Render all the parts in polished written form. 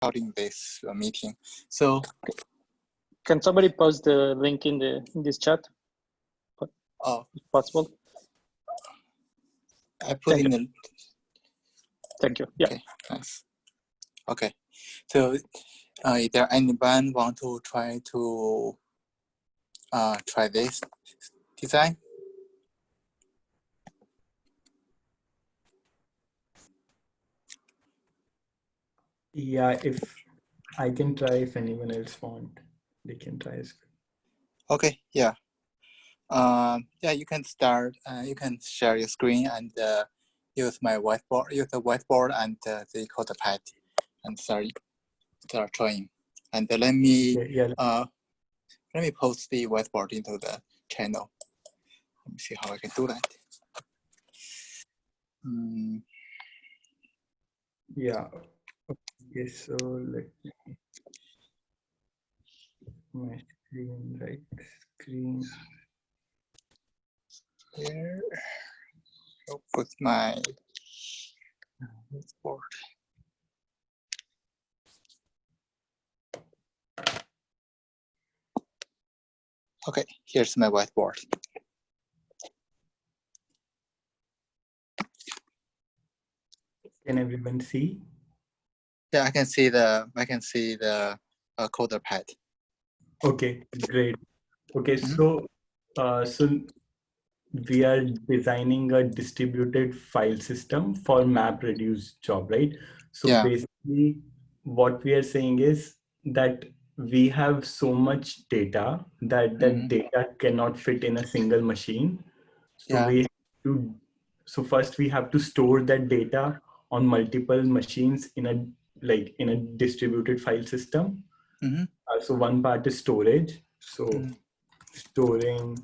recording this meeting. So can somebody post the link in this chat? Oh, if possible. I put in the. Thank you. Yeah. Okay, nice. Okay, so is there anyone want to try this design? Yeah, if I can try, if anyone else want, they can try as well. Okay, yeah. Yeah, you can start. You can share your screen and use my whiteboard. Use the whiteboard and the code pad, and start trying. And let me post the whiteboard into the channel. Let me see how I can do that. Yeah. Okay, so let me my screen, right? Screen. Here, I'll put my whiteboard. Okay, here's my whiteboard. Can everyone see? Yeah, I can see the coder pad. Okay, great. Okay, so we are designing a distributed file system for Mapreduce job, right? So basically, what we are saying is that we have so much data that that data cannot fit in a single machine. So so first we have to store that data on multiple machines in a distributed file system. So one part is storage. So storing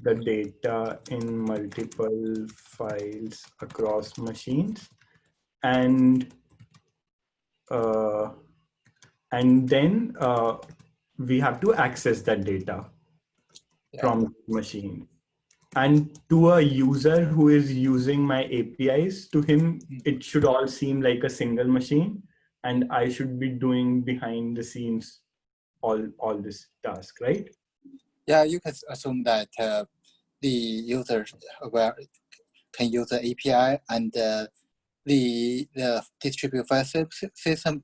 the data in multiple files across machines, and then we have to access that data from the machine. And to a user who is using my APIs, to him, it should all seem like a single machine, and I should be doing behind the scenes all this task, right? Yeah, you can assume that the user can use the API, and the distributed file system,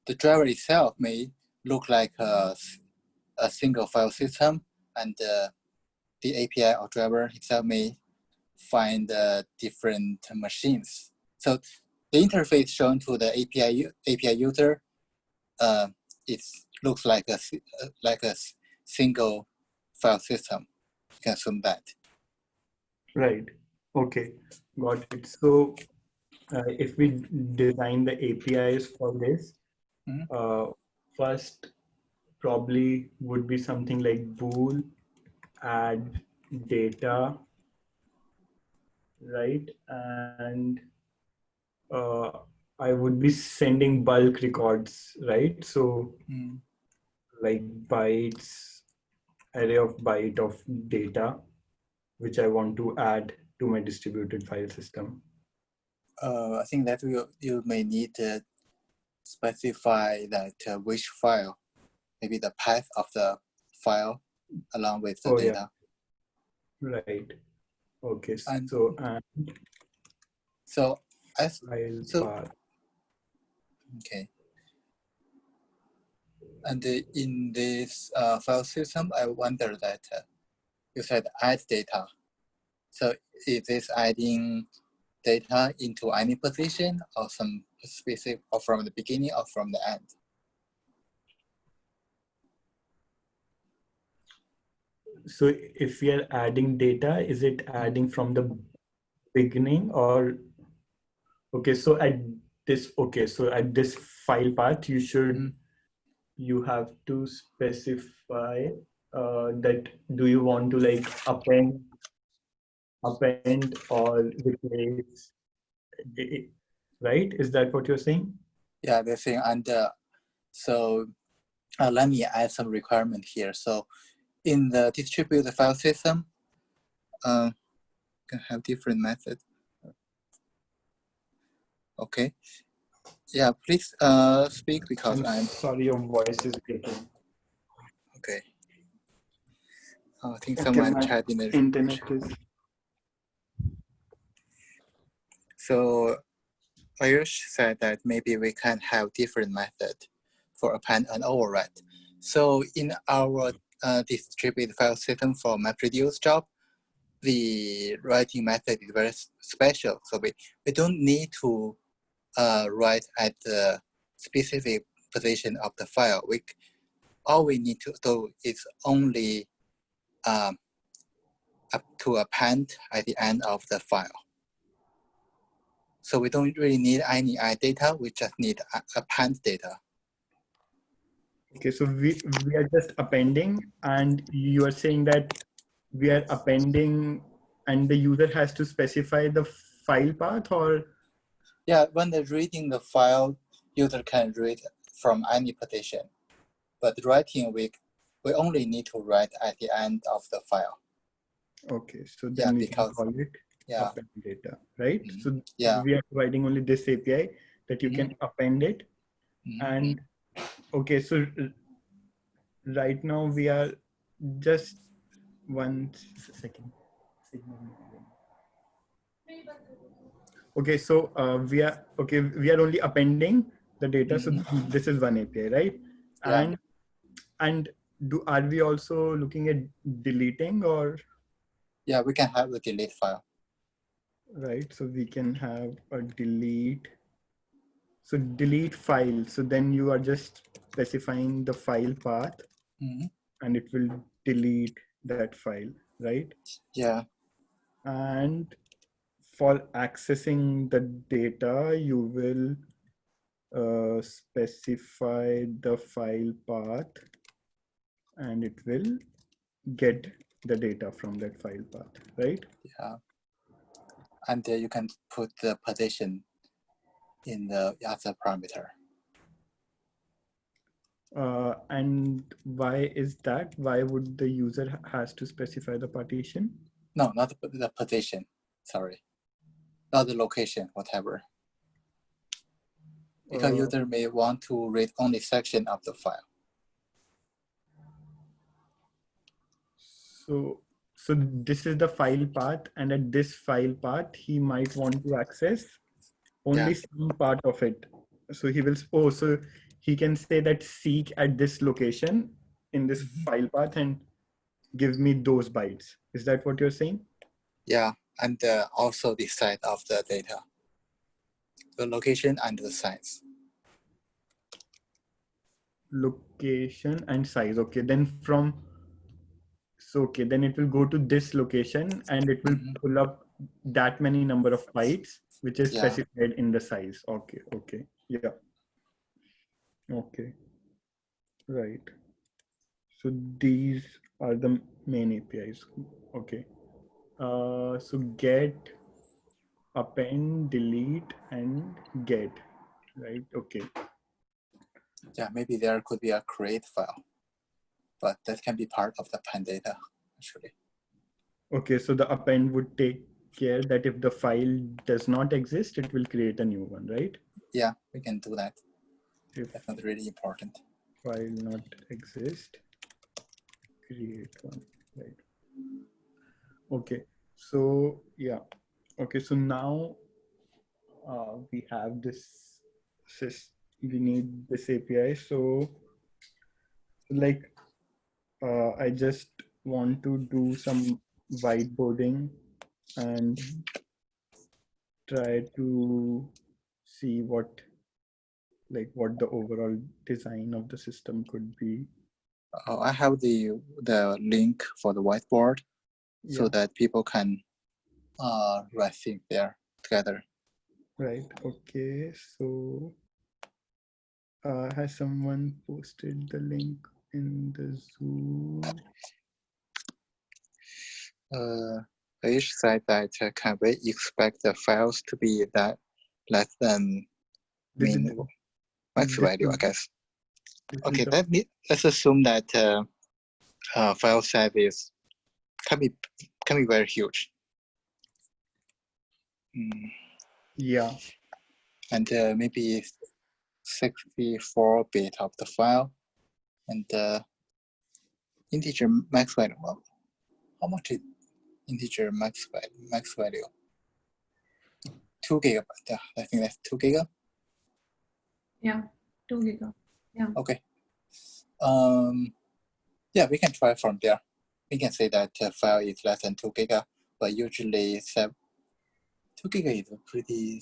the driver itself may look like a single file system, and the API or driver itself may find different machines. So the interface shown to the API user, it looks like a single file system. You can assume that. Right. Okay. Got it. So if we design the APIs for this, first probably would be something like bool add data, right? And I would be sending bulk records, right? So like bytes, array of byte of data, which I want to add to my distributed file system. I think that you may need to specify that which file, maybe the path of the file along with the data. Yeah. Right. Okay. And so okay. And in this file system, I wonder that you said add data. So is this adding data into any position or some specific, or from the beginning or from the end? So if we are adding data, is it adding from the beginning or? Okay, so at this file path, you have to specify that do you want to like append or replace it, right? Is that what you're saying? Yeah, the thing. And so let me add some requirement here. So in the distributed file system, can have different methods. Okay. Yeah, please speak because I'm sorry, your voice is breaking. okay. I think Okay, someone my tried in the internet is. So Ayush said that maybe we can have different method for append and overwrite. So in our distributed file system for Mapreduce job, the writing method is very special. So we don't need to write at the specific position of the file. All we need to do is only up to append at the end of the file. So we don't really need any data. We just need append data. Okay, so we are just appending, and you are saying that we are appending, and the user has to specify the file path, or? Yeah, when they're reading the file, user can read from any position. But writing, we only need to write at the end of the file. Okay, so then we can call it append data, right? So we are providing only this API that you can append it. And okay, so right now we are just one second. Okay, so we are only appending the data. So this is one API, right? Yeah. And are we also looking at deleting, or? Yeah, we can have the delete file. Right, so we can have a delete. So delete file. So then you are just specifying the file path, and it will delete that file, right? Yeah. And for accessing the data, you will specify the file path, and it will get the data from that file path, right? Yeah. And you can put the position in the other parameter. And why is that? Why would the user has to specify the partition? No, not the position. Sorry, not the location, whatever. Because user may want to read only section of the file. So this is the file path, and at this file path, he might want to access only some part of it. So he will, so he can say that seek at this location in this file path and give me those bytes. Is that what you're saying? Yeah, and also the size of the data, the location and the size. Location and size. Okay, then okay, then it will go to this location and it will pull up that many number of bytes, which is specified in the size. Okay, okay, yeah. Okay, right. So these are the main APIs. Okay. So get, append, delete, and get, right? Okay. Yeah, maybe there could be a create file, but that can be part of the append data, actually. Okay, so the append would take care that if the file does not exist, it will create a new one, right? Yeah, we can do that. If that's not really important. File not exist, create one, right? Okay, so yeah. Okay, so now we have this, we need this API. So like, I just want to do some whiteboarding and try to see what the overall design of the system could be. I have the link for the whiteboard so that people can write things there together. Right. Okay. So has someone posted the link in the Zoom? Each said that can we expect the files to be that less than max value, I guess. Okay, let's assume that file size can be very huge. Yeah. And maybe 64-bit of the file, and integer max value. Well, how much is integer max value? 2 gigabyte. Yeah, I think that's 2 giga. Yeah, 2 giga. Yeah. Okay. Yeah, we can try from there. We can say that file is less than 2 giga, but usually 2 giga is a pretty.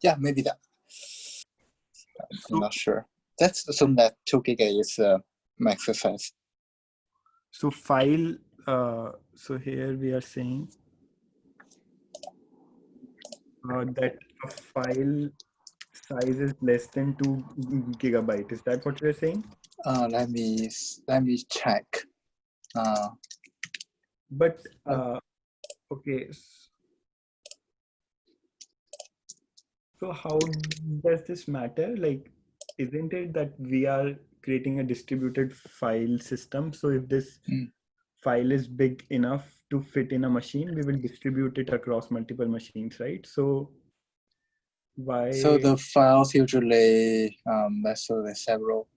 Yeah, maybe that. I'm not sure. Let's assume that 2 giga is max size. So file, so here we are saying that a file size is less than 2 gigabyte. Is that what you're saying? Let me check. But okay. So how does this matter? Like, isn't it that we are creating a distributed file system? So if this file is big enough to fit in a machine, we will distribute it across multiple machines, right? So why? So the files usually, let's say several.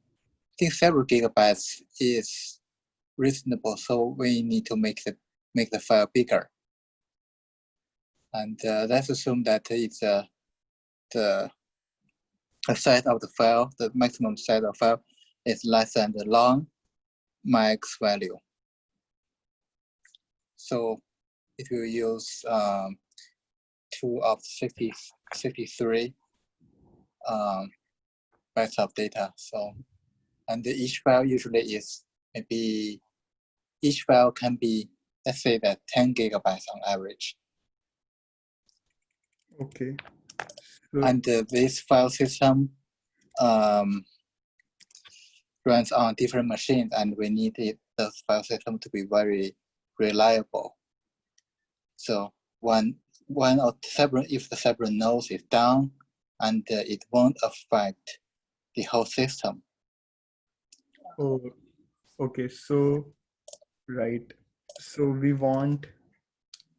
I think several gigabytes is reasonable. So we need to make the file bigger. And let's assume that it's the size of the file, the maximum size of file is less than the long max value. So it will use 2 of 63 bytes of data. So, and each file usually is maybe, each file can be, let's say that 10 gigabytes on average. Okay. So, and this file system runs on different machines, and we need the file system to be very reliable. So one of several, if the several nodes is down, and it won't affect the whole system. oh, okay. So, right. So we want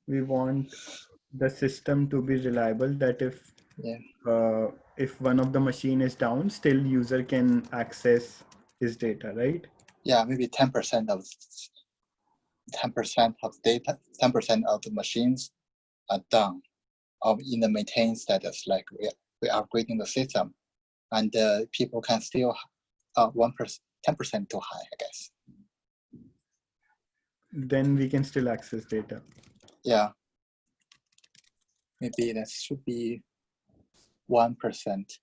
the system to be reliable, that if one of the machine is down, still user can access his data, right? Yeah, maybe 10% of data, 10% of the machines are down, or in the maintain status, like we are upgrading the system, and people can still 1%, 10% too high, I guess. Then we can still access data. Yeah, maybe that should be 1%,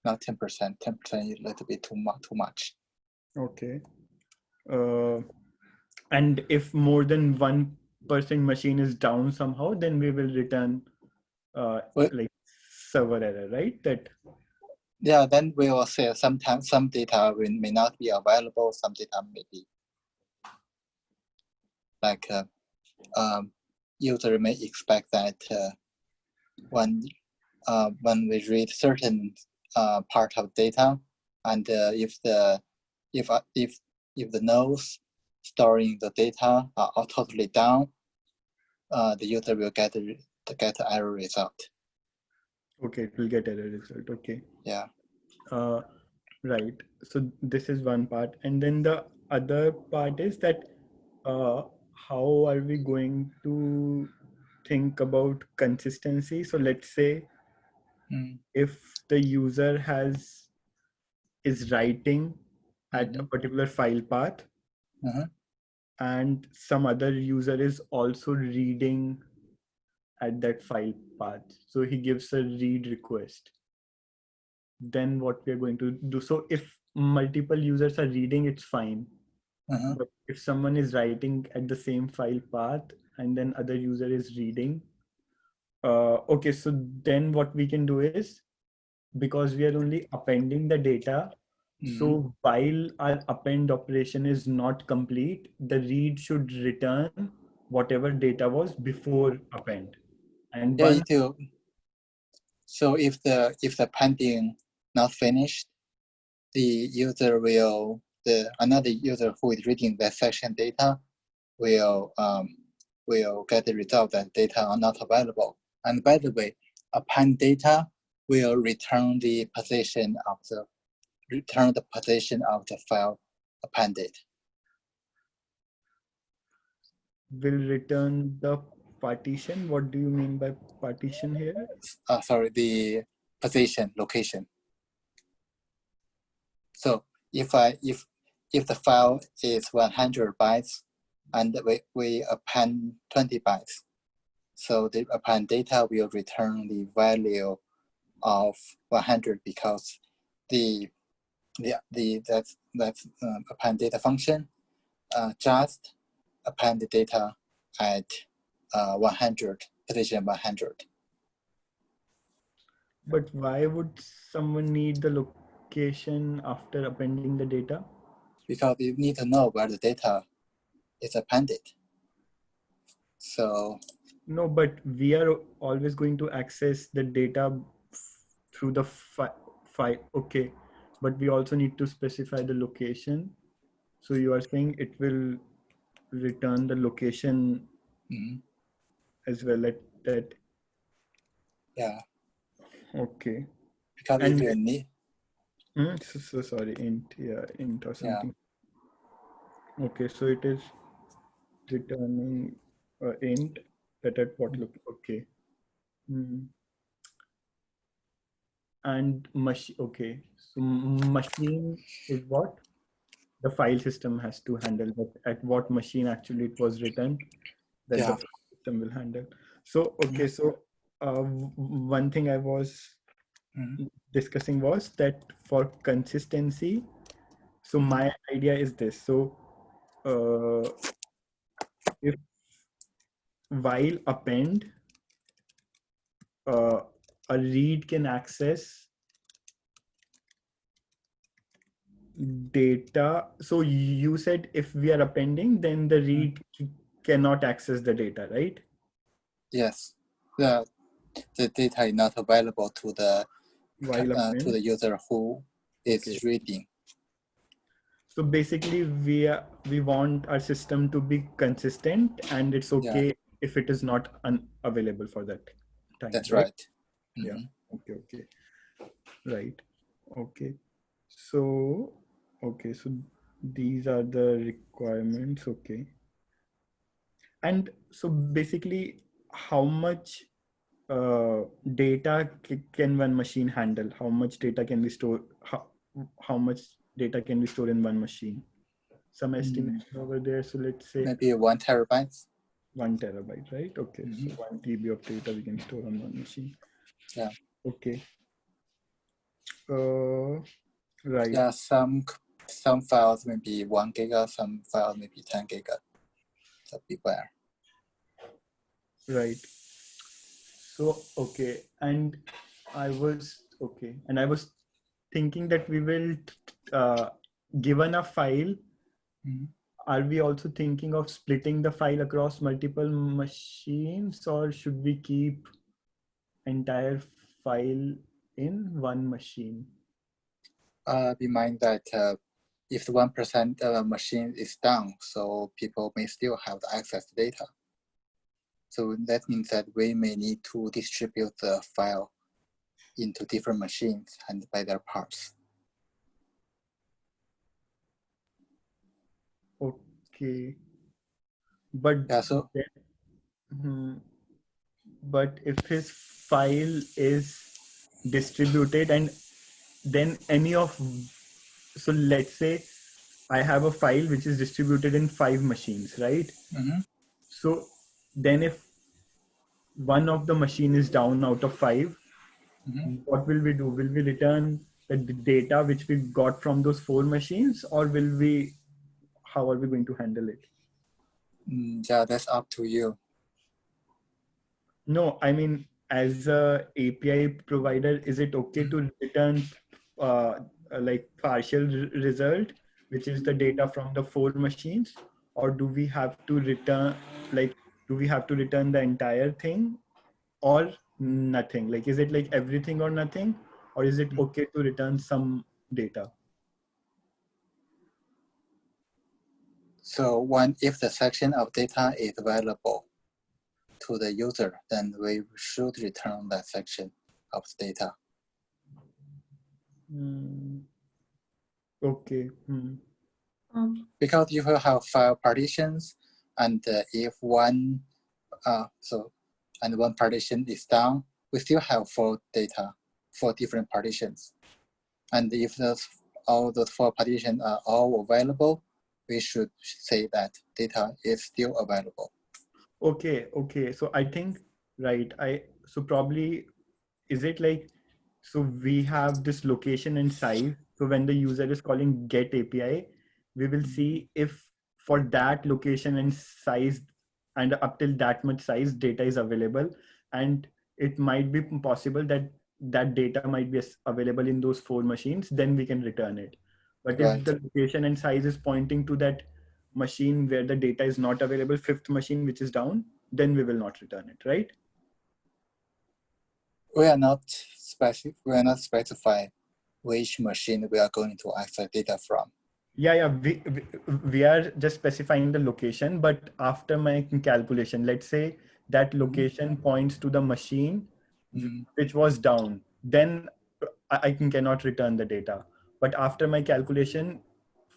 not 10%. 10% is a little bit too much. Okay. And if more than 1% machine is down somehow, then we will return like server error, right? That. Yeah, then we will say sometimes some data may not be available, some data may be. Like user may expect that when we read certain part of data, and if the nodes storing the data are totally down, the user will get the error result. Okay, it will get error result. Okay. Yeah. Right. So this is one part, and then the other part is that how are we going to think about consistency? So let's say if the user is writing at a particular file path, and some other user is also reading at that file path, so he gives a read request, then what we are going to do? So if multiple users are reading, it's fine. But if someone is writing at the same file path and then other user is reading, okay, so then what we can do is, because we are only appending the data, so while our append operation is not complete, the read should return whatever data was before append. And yeah, so if the appending not finished, the user will, another user who is reading that section data will get the result that data are not available. And by the way, append data will return the position of the file appended. Will return the partition. What do you mean by partition here? Sorry, the position location. So if the file is 100 bytes and we append 20 bytes, so the append data will return the value of 100 because that's append data function just append the data at 100 position 100. But why would someone need the location after appending the data? Because you need to know where the data is appended. So no, but we are always going to access the data through the file. Okay, but we also need to specify the location. So you are saying it will return the location as well at that. Yeah. Okay. Because and if you need. So sorry, int or something. Yeah. Okay, so it is returning int that at what look. Okay. And machine. Okay, so machine is what the file system has to handle, but at what machine actually it was written that the file system will handle. So okay, so one thing I was discussing was that for consistency, so my idea is this. So if while append a read can access data. So you said if we are appending, then the read cannot access the data, right? Yes. The data is not available to the user who is reading. So basically, we want our system to be consistent, and it's okay if it is not unavailable for that time. That's right. Yeah. Okay. Right. Okay. So so these are the requirements. Okay. And so basically, how much data can one machine handle? How much data can we store? How much data can we store in one machine? Some estimation over there. So let's say maybe 1 terabyte. 1 terabyte, right? Okay. So 1 TB of data we can store on one machine. Yeah. Okay. Right. Yeah. Some files maybe 1 giga, some files maybe 10 giga. So beware. Right. So okay, and I was thinking that we will given a file, are we also thinking of splitting the file across multiple machines, or should we keep entire file in one machine? Be mind that if the 1% of a machine is down, so people may still have the access to data. So that means that we may need to distribute the file into different machines and by their parts. Okay. But yeah, so but if his file is distributed and then so let's say I have a file which is distributed in 5 machines, right? So then if one of the machine is down out of 5, what will we do? Will we return the data which we got from those 4 machines, or how are we going to handle it? Yeah, that's up to you. No, I mean, as a API provider, is it okay to return like partial result, which is the data from the 4 machines, or do we have to return the entire thing or nothing? Like, is it like everything or nothing, or is it okay to return some data? So if the section of data is available to the user, then we should return that section of data. Okay. Because you will have file partitions, and if one one partition is down, we still have 4 different partitions. And if all those 4 partitions are all available, we should say that data is still available. Okay. So I think, right. So probably, is it like, so we have this location and size. So when the user is calling get API, we will see if for that location and size and up till that much size data is available. And it might be possible that that data might be available in those 4 machines, then we can return it. But if Right. the location and size is pointing to that machine where the data is not available, 5th machine which is down, then we will not return it, right? We are not specifying which machine we are going to access data from. Yeah, we are just specifying the location, but after my calculation, let's say that location points to the machine which was down, then I cannot return the data. But after my calculation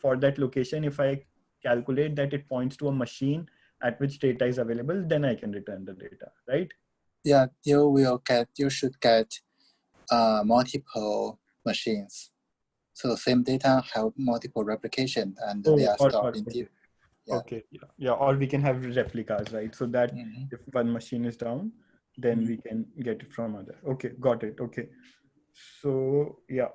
for that location, if I calculate that it points to a machine at which data is available, then I can return the data, right? Yeah, you should get multiple machines. So the same data have multiple replication, and they are stored in Okay. Yeah. Okay, yeah, or we can have replicas, right? So that if one machine is down, then we can get it from other. Okay, got it. Okay, so yeah.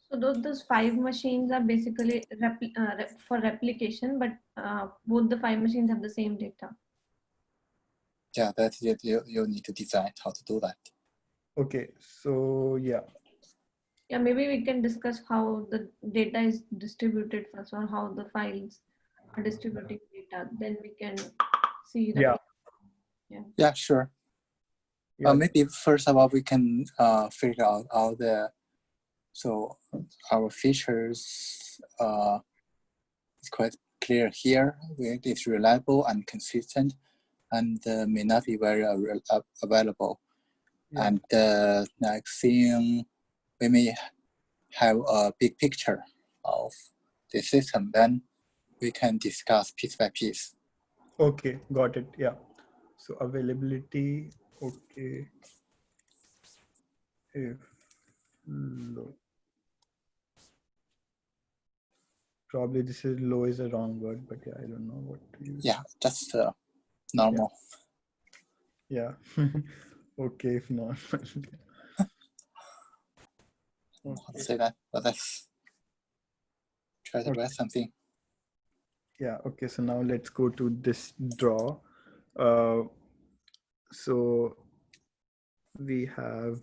So those 5 machines are basically for replication, but both the 5 machines have the same data. Yeah, that's you need to design how to do that. Okay, so yeah. Yeah, maybe we can discuss how the data is distributed first, or how the files are distributing data. Then we can see. Yeah, sure. Yeah. Maybe first of all, we can figure out all our features is quite clear here. It's reliable and consistent, and may not be very available. Yeah. And next thing, we may have a big picture of the system. Then we can discuss piece by piece. Okay, got it. Yeah. So availability. Okay. If low. Probably this is low is a wrong word, but yeah, I don't know what to use. Yeah, just normal. Yeah. Okay, if not. I'll say that, but let's try to write something. Yeah, okay, so now let's go to this draw. So we have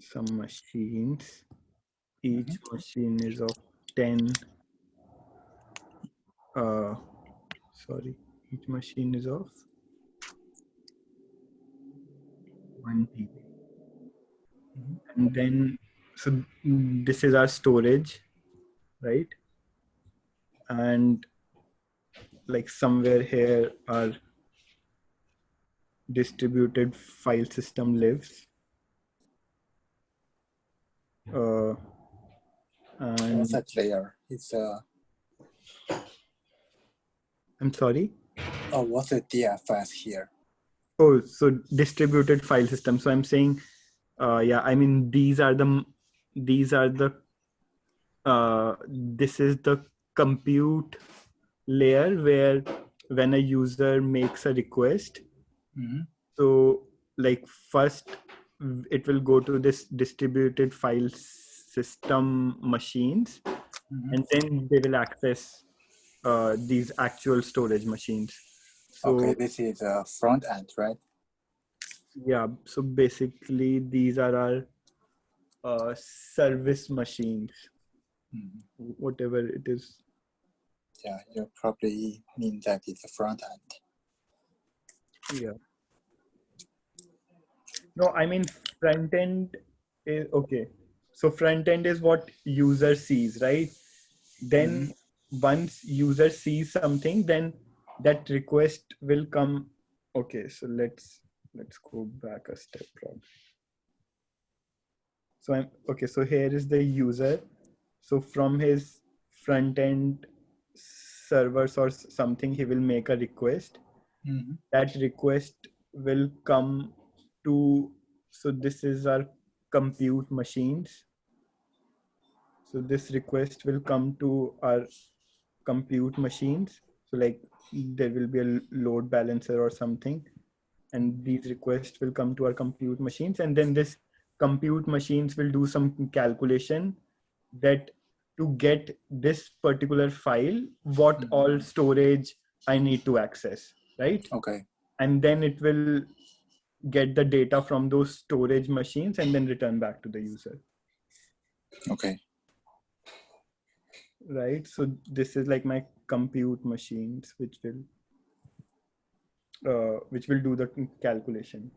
some machines. Each machine is of 10. Sorry, each machine is of 1 TB. And then, so this is our storage, right? And like somewhere here our distributed file system lives. And what's that layer? It's I'm sorry. Oh, what's the DFS here? Oh, so distributed file system. So I'm saying, yeah, I mean this is the compute layer where when a user makes a request, so like first it will go to this distributed file system machines, and then they will access these actual storage machines. So okay, this is a front end, right? Yeah, so basically these are our service machines, whatever it is. Yeah, you probably mean that it's a front end. Yeah. No, I mean front end is okay. So front end is what user sees, right? Then once user sees something, then that request will come. Okay, so let's go back a step. So so here is the user. So from his front end servers or something, he will make a request. Mm-hmm. That request will come to, so this is our compute machines. So this request will come to our compute machines. So like there will be a load balancer or something, and these requests will come to our compute machines, and then this compute machines will do some calculation that to get this particular file, what all storage I need to access, right? Okay. And then it will get the data from those storage machines and then return back to the user. Okay. Right. So this is like my compute machines, which will do the calculation.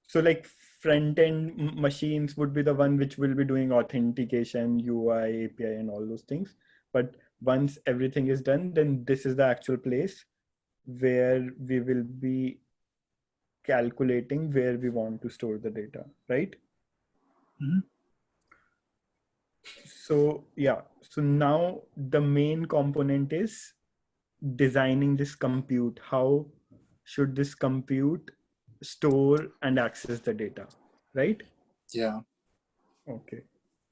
So like front end machines would be the one which will be doing authentication, UI, API, and all those things. But once everything is done, then this is the actual place where we will be calculating where we want to store the data, right? Mm-hmm. So yeah, so now the main component is designing this compute. How should this compute store and access the data, right? Yeah. Okay.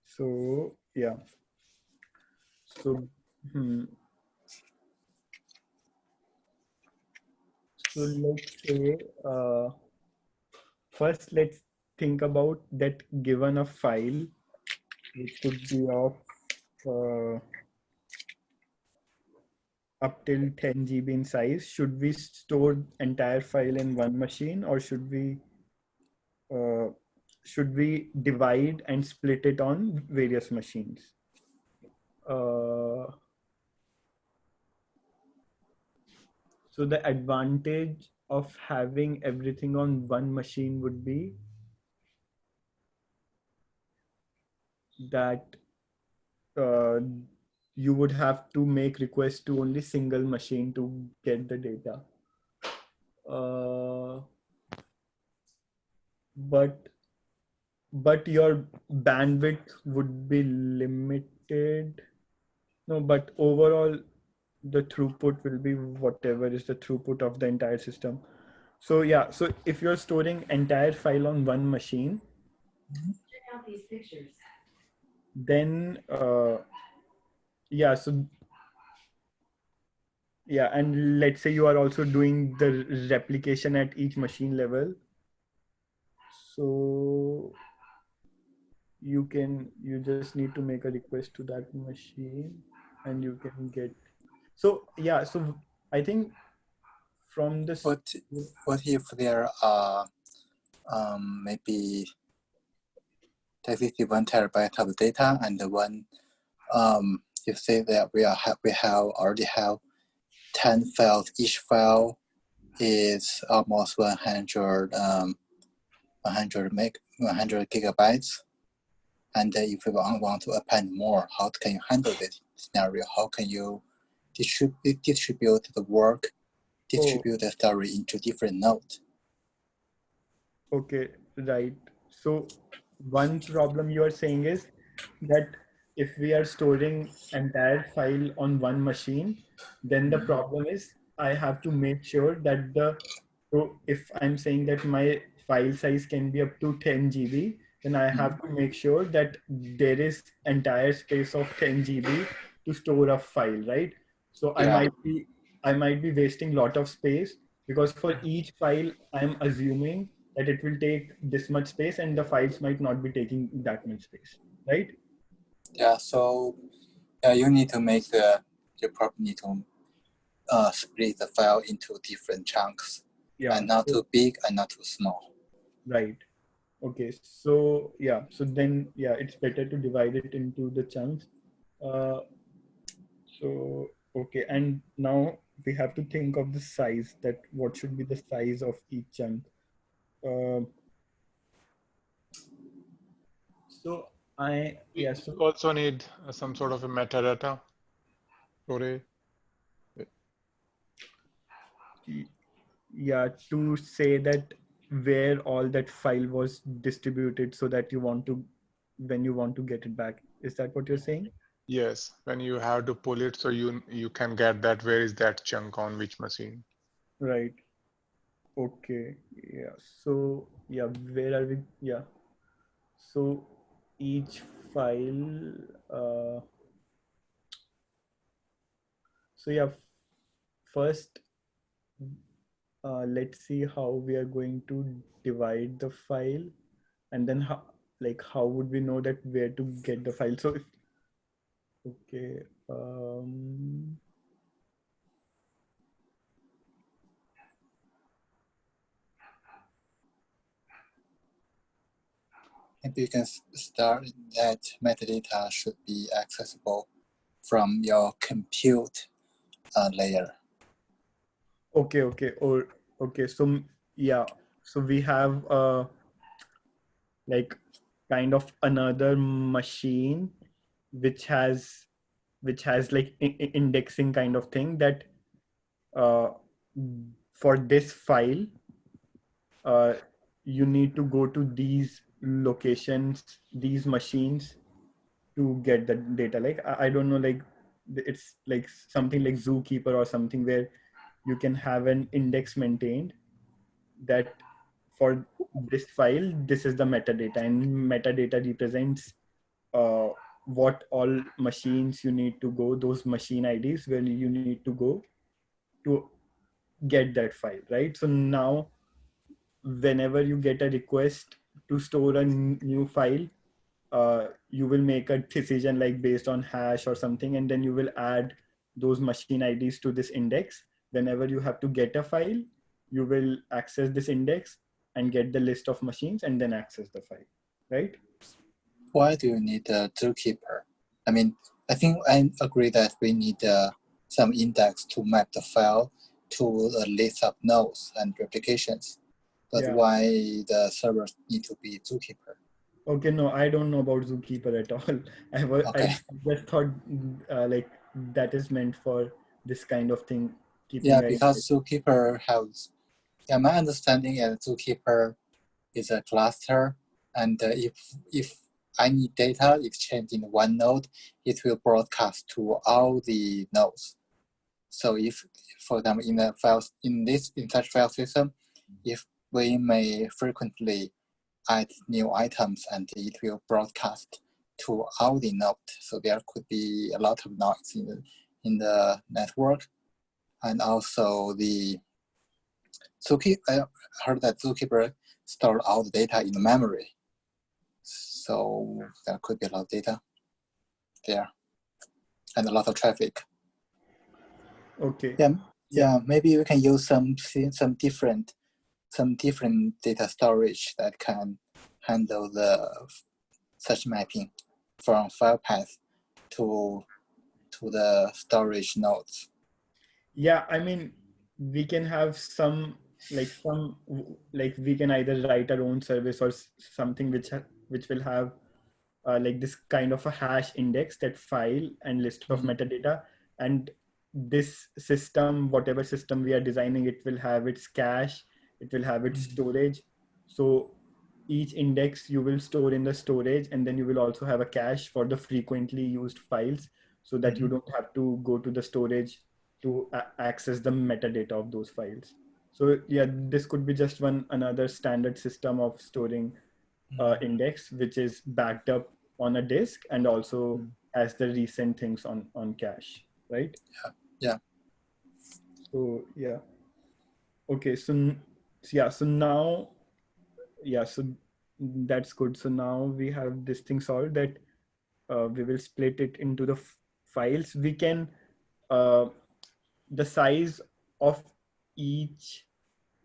So yeah. So so let's say first let's think about that. Given a file which could be of up till 10 GB in size, should we store entire file in one machine, or should we divide and split it on various machines? So the advantage of having everything on one machine would be that you would have to make requests to only single machine to get the data. But your bandwidth would be limited. No, but overall the throughput will be whatever is the throughput of the entire system. So yeah, so if you're storing entire file on one machine, check out these pictures. then yeah, so yeah, and let's say you are also doing the replication at each machine level. So you just need to make a request to that machine and you can get. So yeah, so I think from this. What if there are maybe technically 1 terabyte of data, and one you say that we already have 10 files. Each file is almost 100 gigabytes. And if we want to append more, how can you handle this scenario? How can you distribute the work, distribute the story into different nodes? Okay, right. So one problem you are saying is that if we are storing entire file on one machine, then the problem is I have to make sure that so if I'm saying that my file size can be up to 10 GB, then I have to make sure that there is entire space of 10 GB to store a file, right? So Yeah. I might be wasting a lot of space, because for each file I'm assuming that it will take this much space and the files might not be taking that much space, right? Yeah, so you need to make you probably need to split the file into different chunks, and not too big and not too small. Right. Okay. So yeah. So then yeah, it's better to divide it into the chunks. So okay, and now we have to think of the size. That what should be the size of each chunk. So Yeah, You also need some sort of a metadata storage. yeah, to say that where all that file was distributed so that when you want to get it back. Is that what you're saying? Yes, when you have to pull it, so you can get that where is that chunk on which machine. Right. Okay. Yeah. So yeah, where are we? Yeah. So each file. So yeah, first, let's see how we are going to divide the file, and then how would we know that where to get the file? So if, okay. Maybe you can start that metadata should be accessible from your compute layer. Okay. Okay. Or okay. So yeah. So we have like kind of another machine which has like indexing kind of thing that uh, for this file uh, you need to go to these locations, these machines to get the data. Like I don't know, like it's like something like Zookeeper or something where you can have an index maintained that for this file, this is the metadata, and metadata represents uh, what all machines you need to go, those machine IDs where you need to go to get that file, right? So now, whenever you get a request to store a new file, you will make a decision like based on hash or something, and then you will add those machine IDs to this index. Whenever you have to get a file, you will access this index and get the list of machines and then access the file, right? Why do you need a zookeeper? I mean, I think I agree that we need some index to map the file to a list of nodes and replications. But Yeah. why the servers need to be zookeeper? Okay, no, I don't know about Zookeeper at all. Okay. I just thought like that is meant for this kind of thing. Yeah, because zookeeper has, yeah, my understanding is zookeeper is a cluster, and if I need data exchange in one node, it will broadcast to all the nodes. So if, for example, in the files in such file system, if we may frequently add new items, and it will broadcast to all the nodes. So there could be a lot of noise in the network, and also the Zookeeper. I heard that Zookeeper store all the data in the memory, so there could be a lot of data there and a lot of traffic. Okay. Yeah. Maybe we can use some different data storage that can handle such mapping from file path to the storage nodes. Yeah, I mean, we can have some like we can either write our own service or something which will have like this kind of a hash index, that file and list of metadata. And this system, whatever system we are designing, it will have its cache, it will have its storage. So each index you will store in the storage, and then you will also have a cache for the frequently used files, so that you don't have to go to the storage to access the metadata of those files. So yeah, this could be just another standard system of storing index, which is backed up on a disk and also has the recent things on cache, right? Yeah. So yeah. Okay, so yeah, so now, yeah, so that's good. So now we have this thing solved, that we will split it into the files. We can the size of each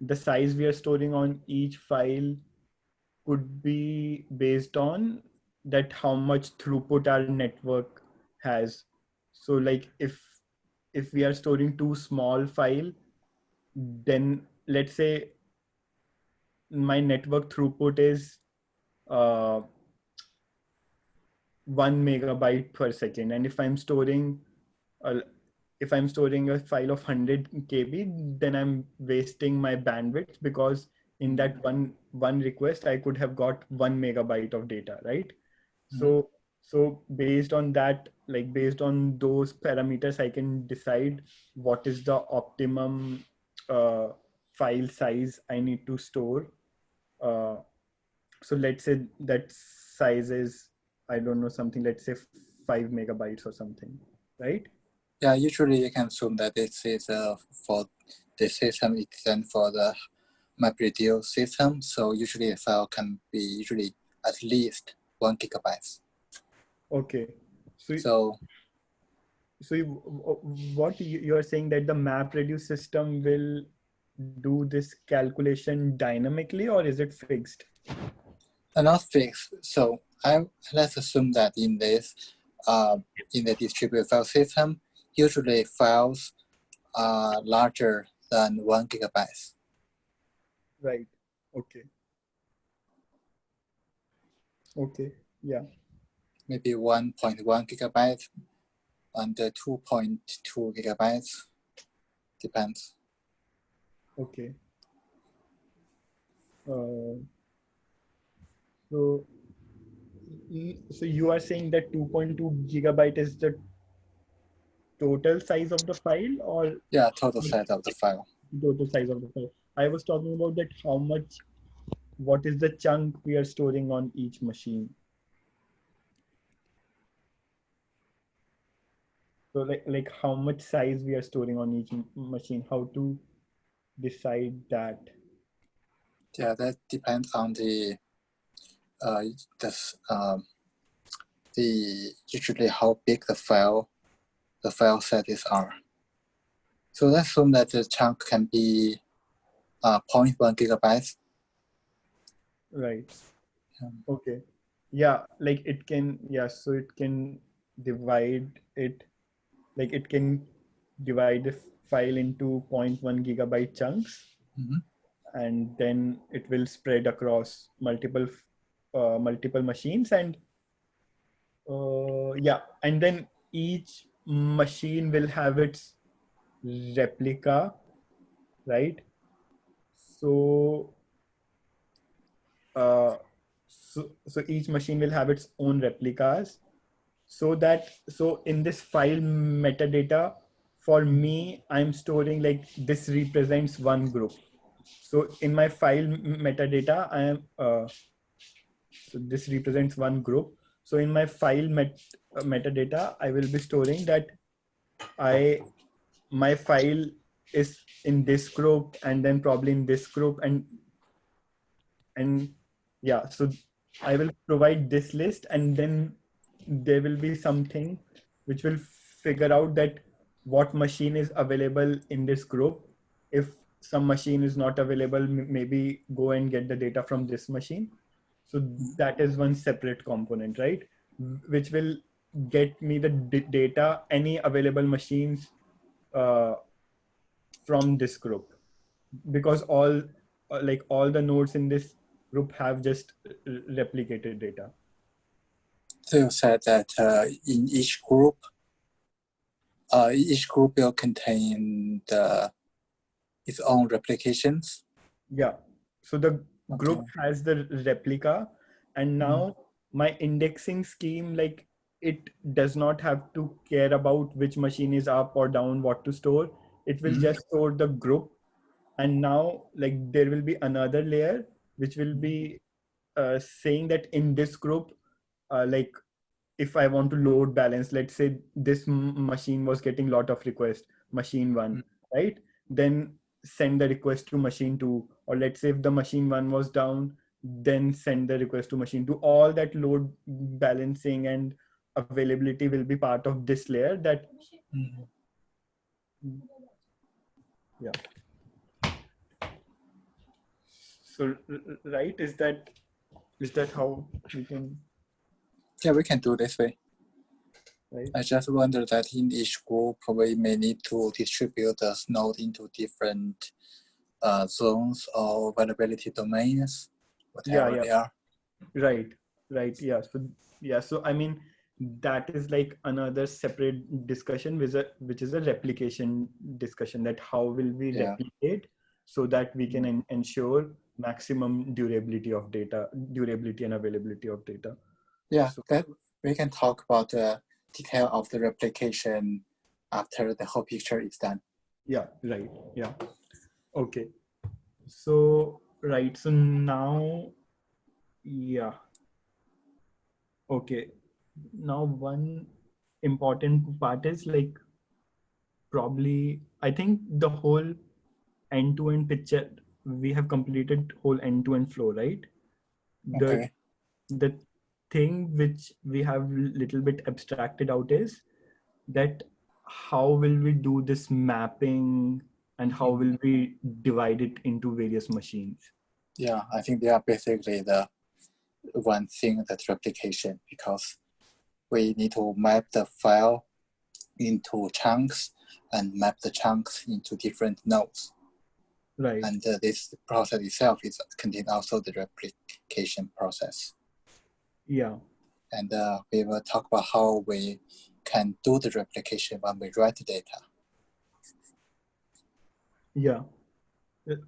the size we are storing on each file could be based on that how much throughput our network has. So like if we are storing too small file, then let's say my network throughput is uh, 1 megabyte per second. And if I'm storing a file of 100 KB, then I'm wasting my bandwidth, because in that one request, I could have got 1 megabyte of data, right? So based on that, like based on those parameters, I can decide what is the optimum file size I need to store. So let's say that size is, I don't know, something, let's say 5 megabytes or something, right? Yeah, usually you can assume that this is for the system extend for the Mapreduce system. So usually a file can be usually at least 1 gigabyte. Okay. So What you are saying, that the MapReduce system will do this calculation dynamically, or is it fixed? not fixed. So let's assume that in this in the distributed file system, usually files are larger than 1 gigabyte. Right. Okay. Okay. Yeah. Maybe 1.1 gigabytes and 2.2 gigabytes, depends. Okay. So you are saying that 2.2 gigabyte is the total size of the file, or Yeah, total size of the file. total size of the file? I was talking about that what is the chunk we are storing on each machine? So like how much size we are storing on each machine, how to decide that? Yeah, that depends on the usually how big the file sizes are. So let's assume that the chunk can be 0.1 gigabytes. Right. Okay. Yeah, like it can, yeah, so it can divide it, like it can divide the file into 0.1 gigabyte chunks, and then it will spread across multiple machines, and yeah, and then each machine will have its replica, right? So so each machine will have its own replicas, so in this file metadata, for me, I'm storing like this represents one group. So in my file metadata, I am so this represents one group. So in my file metadata, I will be storing that my file is in this group, and then probably in this group, and yeah, so I will provide this list, and then there will be something which will figure out that what machine is available in this group. If some machine is not available, maybe go and get the data from this machine. So that is one separate component, right? Which will get me the data, any available machines from this group, because all the nodes in this group have just replicated data. So you said that in each group will contain its own replications. Yeah. So the group has the replica, and now my indexing scheme, like it does not have to care about which machine is up or down, what to store. It will just store the group. And now like there will be another layer which will be saying that in this group, like if I want to load balance, let's say this machine was getting a lot of requests, machine one, right? Then send the request to machine two, or let's say if the machine one was down, then send the request to machine two. All that load balancing and availability will be part of this layer that, yeah. So, right, is that how we can? Yeah, we can do this way. Right. I just wonder that in each group, we may need to distribute the node into different zones or availability domains, whatever they are. Right. Yeah. So I mean, that is like another separate discussion, which is a replication discussion, that how will we Yeah. replicate so that we can ensure maximum durability and availability of data. Yeah, So, that we can talk about the detail of the replication after the whole picture is done. yeah, right. Yeah. Okay. So, right. So now, yeah. Okay. Now, one important part is like probably, I think the whole end-to-end picture, we have completed whole end-to-end flow, right? Okay. The thing which we have little bit abstracted out is that how will we do this mapping and how will we divide it into various machines? Yeah, I think they are basically the one thing that's replication, because we need to map the file into chunks and map the chunks into different nodes. Right. And this process itself is contained also the replication process. Yeah. And we will talk about how we can do the replication when we write the data. Yeah.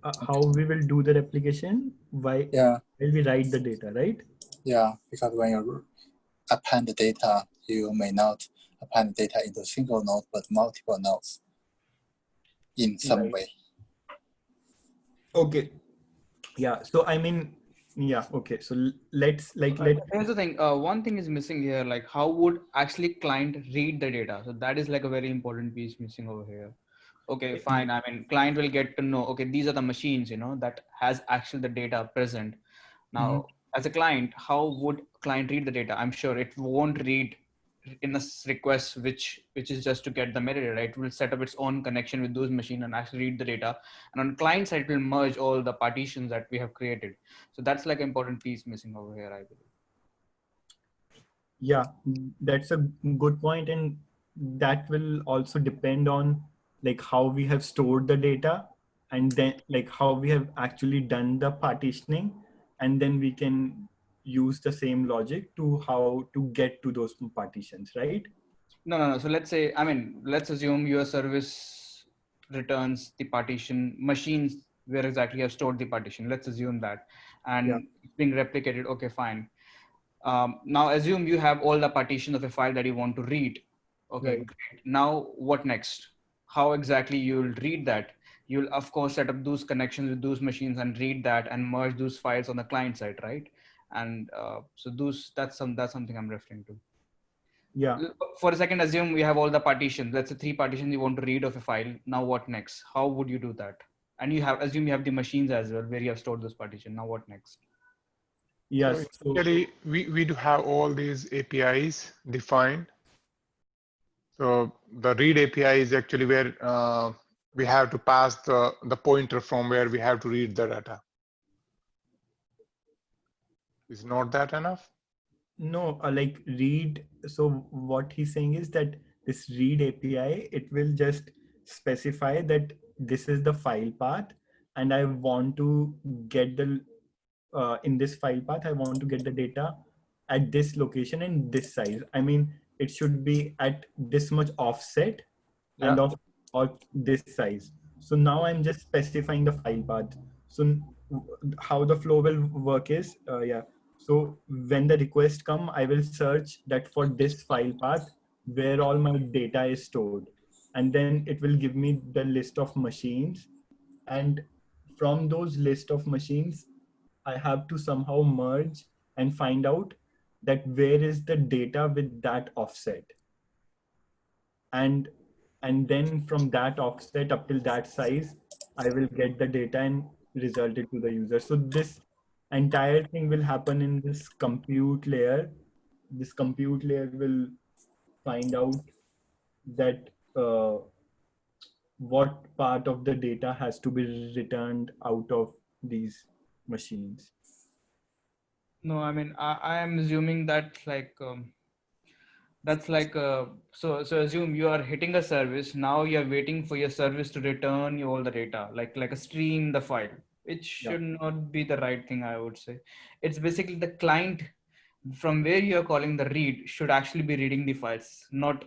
How we will do the replication? Why? Yeah. When we write the data, right? Yeah, because when you append the data, you may not append the data into a single node, but multiple nodes in some Right. way. Okay. Yeah. So I mean, yeah. Okay. So let's Here's the thing. One thing is missing here. Like, how would actually client read the data? So that is like a very important piece missing over here. Okay, fine. I mean, client will get to know. Okay, these are the machines, that has actually the data present. Now, as a client, how would client read the data? I'm sure it won't read in a request which is just to get the metadata, right? It will set up its own connection with those machines and actually read the data. And on client side, it will merge all the partitions that we have created. So that's like an important piece missing over here, I believe. Yeah, that's a good point, and that will also depend on like how we have stored the data, and then like how we have actually done the partitioning, and then we can use the same logic to how to get to those partitions, right? No. So let's say, let's assume your service returns the partition machines where exactly you have stored the partition. Let's assume that, and it's being replicated. Okay, fine. Now assume you have all the partitions of a file that you want to read. Okay, Right. great. Now what next? How exactly you'll read that? You'll of course set up those connections with those machines and read that and merge those files on the client side, right? And so that's something I'm referring to. Yeah. For a second, assume we have all the partitions. Let's say 3 partitions you want to read of a file. Now what next? How would you do that? And assume you have the machines as well where you have stored those partitions. Now what next? Yes. So initially, we do have all these APIs defined. So the read API is actually where we have to pass the pointer from where we have to read the data. Is not that enough? No, like read. So what he's saying is that this read API, it will just specify that this is the file path, and I want to get the in this file path, I want to get the data at this location and this size. I mean, it should be at this much offset and of this size. So now I'm just specifying the file path. So how the flow will work is, so when the request come, I will search that for this file path where all my data is stored. And then it will give me the list of machines. And from those list of machines, I have to somehow merge and find out that where is the data with that offset. And then from that offset up till that size, I will get the data and result it to the user. So this entire thing will happen in this compute layer. This compute layer will find out that what part of the data has to be returned out of these machines. No, I am assuming that so assume you are hitting a service. Now you're waiting for your service to return you all the data, like a stream the file. It should not be the right thing, I would say. It's basically the client from where you're calling the read should actually be reading the files, not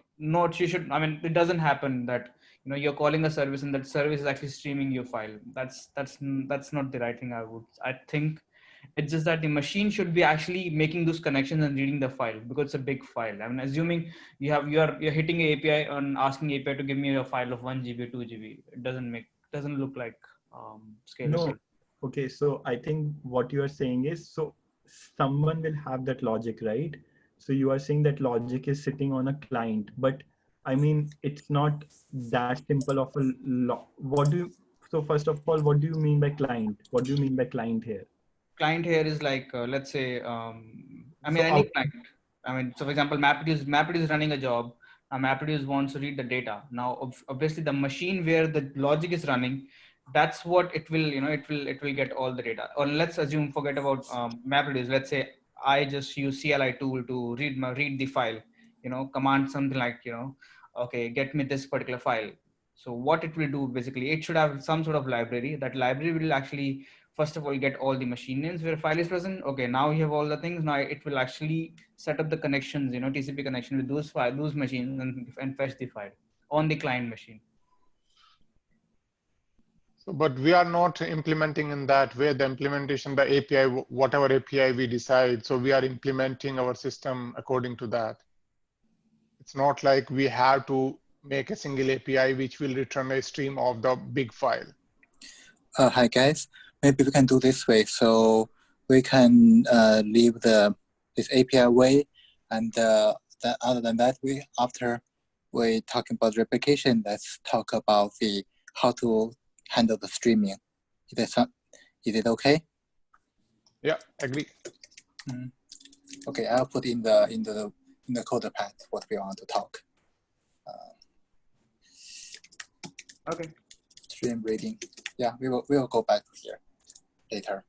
you should, I mean, it doesn't happen that, you're calling a service and that service is actually streaming your file. That's not the right thing. I think it's just that the machine should be actually making those connections and reading the file, because it's a big file. I mean, assuming you're hitting an API and asking API to give me a file of 1 GB, 2 GB, it doesn't look like scalable. No. Okay, so I think what you are saying is, so someone will have that logic, right? So you are saying that logic is sitting on a client, but I mean, it's not that simple of a so first of all, what do you mean by client? What do you mean by client here? Client here is like, let's say, I mean, So any client. I mean, so for example, Mapreduce is running a job. Mapreduce wants to read the data. Now, obviously, the machine where the logic is running, that's what it will, it will get all the data. Or let's assume, forget about Mapreduce. Let's say I just use CLI tool to read the file. Command something like, okay, get me this particular file. So what it will do basically, it should have some sort of library. That library will actually, first of all, get all the machine names where a file is present. Okay, now you have all the things. Now it will actually set up the connections, TCP connection with those machines, and fetch the file on the client machine. So, but we are not implementing in that way. The implementation, the API, whatever API we decide, so we are implementing our system according to that. It's not like we have to make a single API which will return a stream of the big file. Hi guys, maybe we can do this way. So we can leave this API way, and other than that, after we talking about replication, let's talk about how to handle the streaming. Is it okay? Yeah, agree. Okay, I'll put in the coder path what we want to talk. Okay. Stream reading. Yeah, we will go back here later.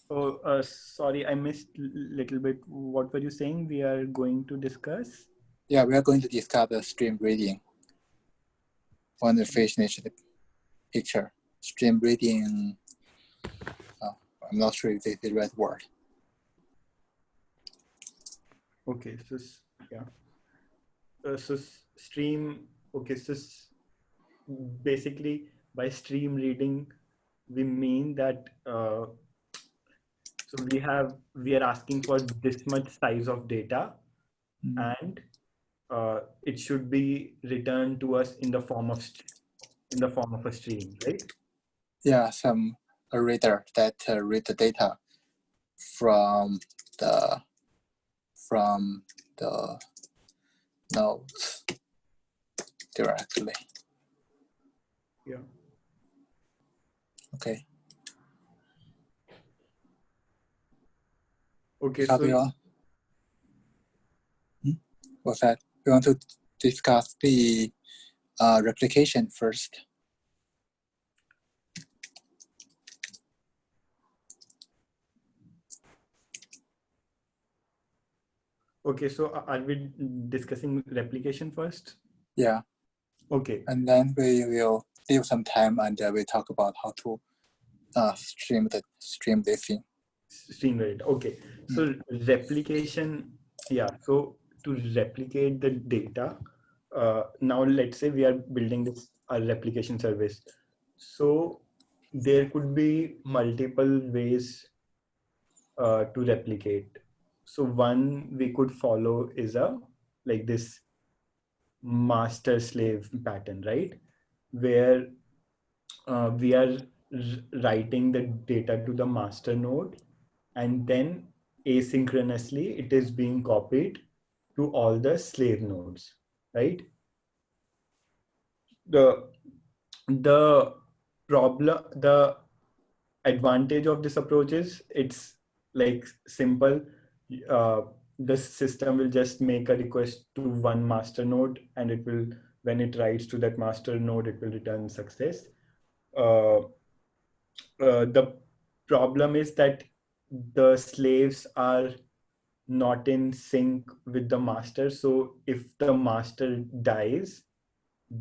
Oh, sorry, I missed little bit. What were you saying? We are going to discuss? Yeah, we are going to discuss the stream reading. When we finish the picture, stream reading. I'm not sure if it's the right word. Okay, so yeah. So stream. Okay, so basically by stream reading, we mean that. So we are asking for this much size of data, and it should be returned to us in the form of a stream, right? Yeah, a reader that read the data from the nodes directly. Yeah. Okay. Okay. So what's that? We want to discuss the replication first. Okay, so are we discussing replication first? Yeah. Okay. And then we will leave some time and we talk about how to stream this thing. Stream it. Okay. So replication. Yeah. So to replicate the data, now let's say we are building a replication service. So there could be multiple ways to replicate. So one we could follow is like this master slave pattern, right? Where we are writing the data to the master node, and then asynchronously it is being copied to all the slave nodes, right? The advantage of this approach is it's like simple. The system will just make a request to one master node, and it will, when it writes to that master node, it will return success. The problem is that the slaves are not in sync with the master. So if the master dies,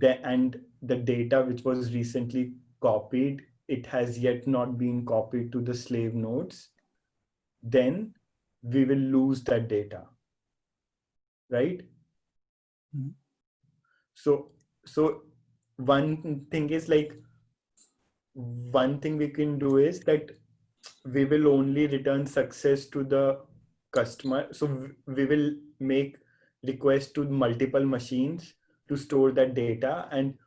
and the data which was recently copied, it has yet not been copied to the slave nodes, then we will lose that data, right? Mhm. So one thing is like, one thing we can do is that we will only return success to the customer. So we will make requests to multiple machines to store that data, and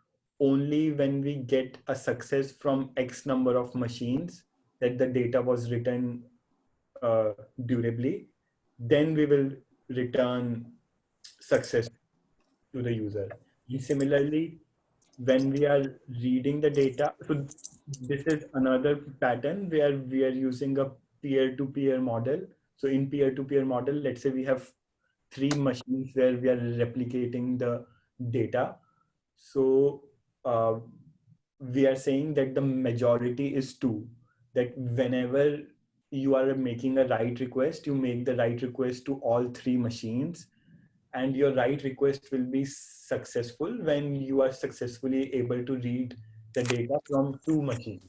only when we get a success from X number of machines that the data was written durably, then we will return success to the user. And similarly, when we are reading the data, so this is another pattern where we are using a peer-to-peer model. So in peer-to-peer model, let's say we have 3 machines where we are replicating the data. So we are saying that the majority is 2, that whenever you are making a write request, you make the write request to all 3 machines, and your write request will be successful when you are successfully able to read the data from 2 machines.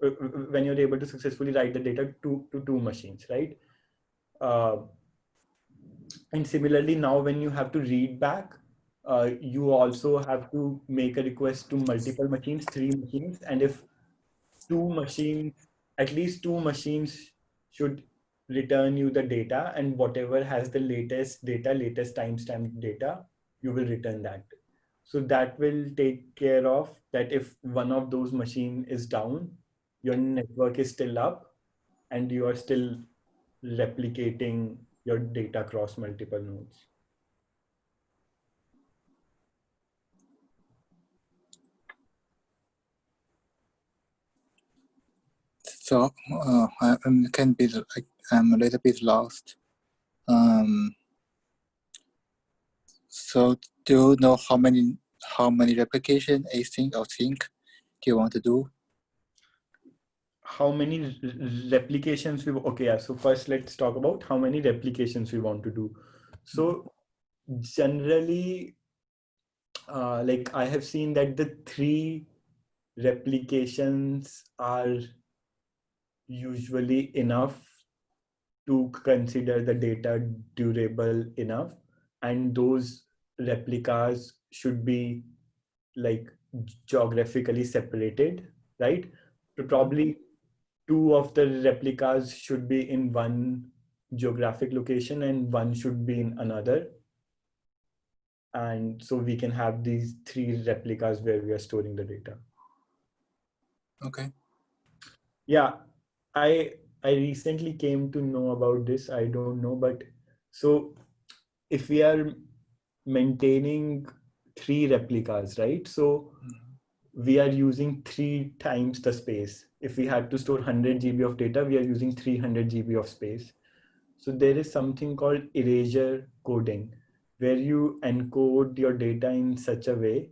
When you're able to successfully write the data to 2 machines, right? And similarly, now when you have to read back, you also have to make a request to multiple machines, 3 machines. And if 2 machines, at least 2 machines should return you the data, and whatever has the latest data, latest timestamp data, you will return that. So that will take care of that if one of those machine is down, your network is still up and you are still replicating your data across multiple nodes. So I'm a little bit lost. So do you know how many replication, async or sync do you want to do? How many replications we, okay, yeah. So first let's talk about how many replications we want to do. So generally, like I have seen that the 3 replications are usually enough to consider the data durable enough, and those replicas should be like geographically separated, right? So probably 2 of the replicas should be in one geographic location and 1 should be in another. And so we can have these 3 replicas where we are storing the data. Okay. Yeah, I recently came to know about this. I don't know, but so if we are maintaining 3 replicas, right? So we are using 3 times the space. If we had to store 100 GB of data, we are using 300 GB of space. So there is something called erasure coding, where you encode your data in such a way.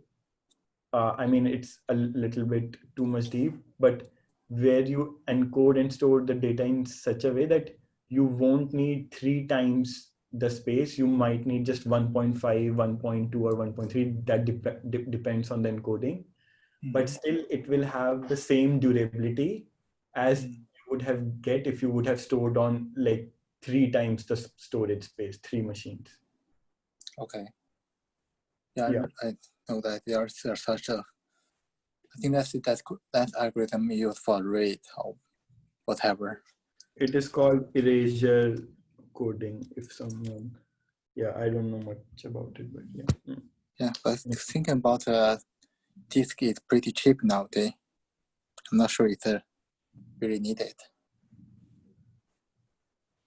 I mean, it's a little bit too much deep, but where you encode and store the data in such a way that you won't need 3 times the space. You might need just 1.5, 1.2, or 1.3. That depends on the encoding. But still it will have the same durability as you would have get if you would have stored on like 3 times the storage space, 3 machines. Okay. Yeah, Yeah. I know that there's such a. I think that algorithm used for read or whatever. It is called erasure coding. If someone, yeah, I don't know much about it, but yeah. Yeah, but thinking about disk is pretty cheap nowadays. I'm not sure it's really needed.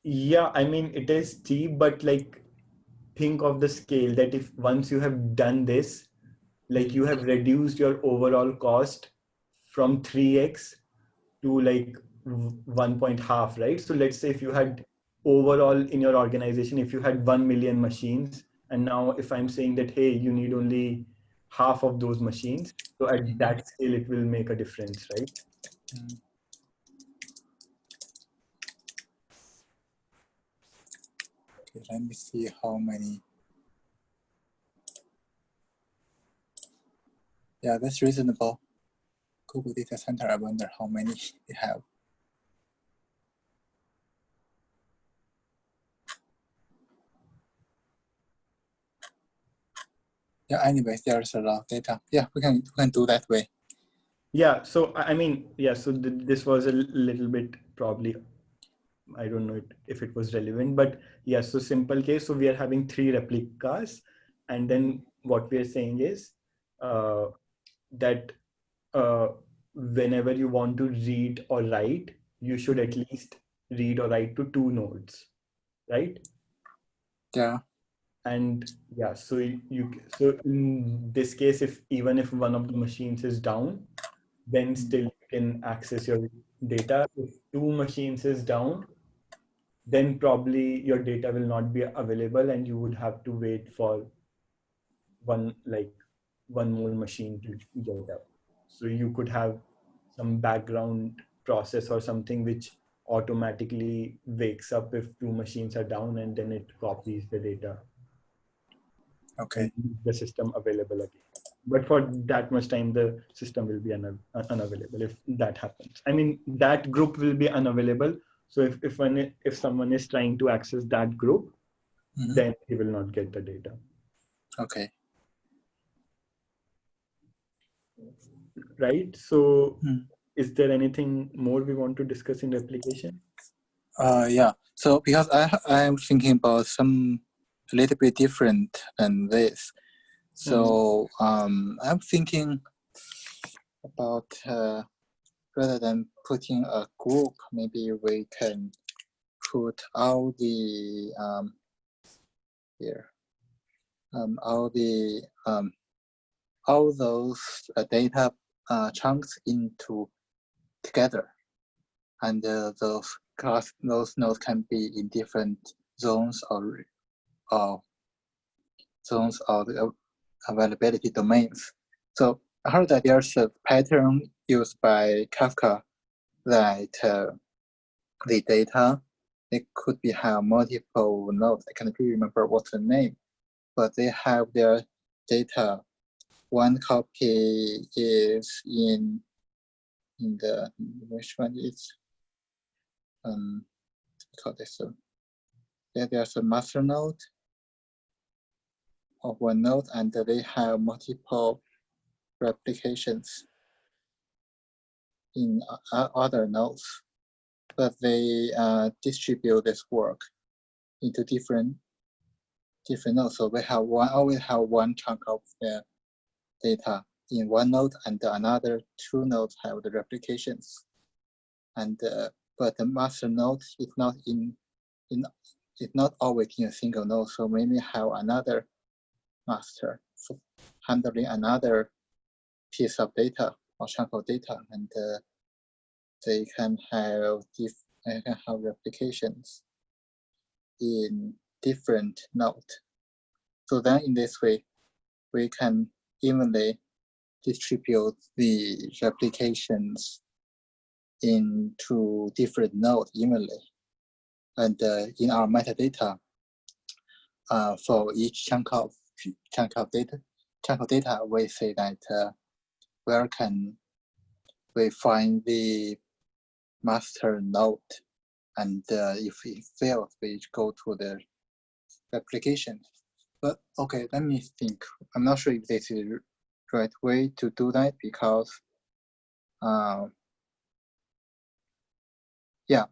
Yeah, I mean, it is cheap, but like think of the scale that if once you have done this, like you have reduced your overall cost from 3x to like 1.5, right? So let's say if you had overall in your organization, if you had 1 million machines, and now if I'm saying that, hey, you need only half of those machines, so at that scale, it will make a difference, right? Okay, let me see how many. Yeah, that's reasonable. Google Data Center, I wonder how many they have. Yeah, anyways, there's a lot of data. Yeah, we can do that way. Yeah, so I mean, yeah, so this was a little bit probably, I don't know if it was relevant, but yeah, so simple case. So we are having 3 replicas, and then what we are saying is that whenever you want to read or write, you should at least read or write to 2 nodes, right? Yeah. And yeah, so so in this case, even if one of the machines is down, then still you can access your data. If 2 machines is down, then probably your data will not be available, and you would have to wait for one more machine to get up. So you could have some background process or something which automatically wakes up if 2 machines are down, and then it copies the data. Okay. And leaves the system available again. But for that much time, the system will be unavailable if that happens. I mean, that group will be unavailable. So if someone is trying to access that group, then he will not get the data. Okay. Right. So is there anything more we want to discuss in replication? Yeah. So because I'm thinking about some a little bit different than this. So I'm thinking about rather than putting a group, maybe we can put all the all those data chunks into together, and those nodes can be in different zones or zones of the availability domains. So I heard that there's a pattern used by Kafka that the data, it could be have multiple nodes. I can't really remember what's the name, but they have their data. One copy is in the, which one is call this there's a master node of one node, and they have multiple replications in other nodes, but they distribute this work into different nodes. So we have always have one chunk of the data in one node, and another 2 nodes have the replications. And but the master node is not it's not always in a single node. So maybe have another master handling another piece of data or chunk of data, and they can have replications in different nodes. So then in this way, we can evenly distribute the replications into different nodes evenly. And in our metadata, for each chunk of data, we say that where can we find the master node, and if it fails, we go to the replication. But okay, let me think. I'm not sure if this is the right way to do that, because yeah,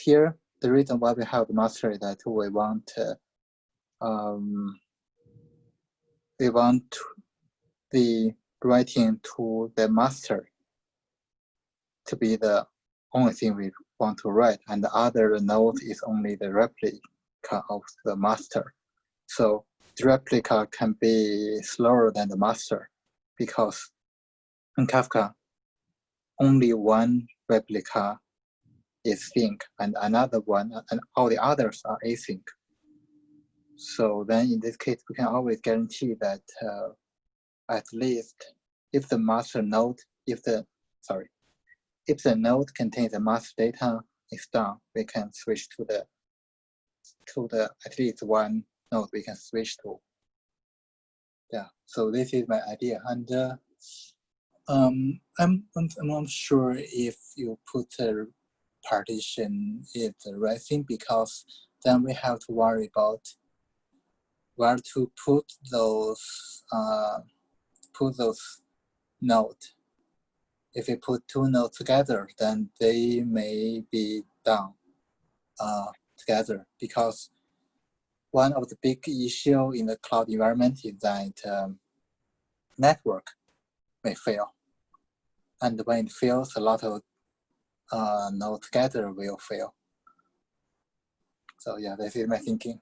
here the reason why we have the master is that we want the writing to the master to be the only thing we want to write, and the other node is only the replica of the master. So the replica can be slower than the master, because in Kafka, only one replica is sync, and another one, and all the others are async. So then in this case, we can always guarantee that at least if the master node, if the node contains the master data is down, we can switch to the at least one node we can switch to. Yeah, so this is my idea. And I'm not sure if you put a partition is the right thing, because then we have to worry about where to put those nodes. If we put two nodes together, then they may be done together, because one of the big issue in the cloud environment is that network may fail. And when it fails, a lot of nodes together will fail. So yeah, this is my thinking.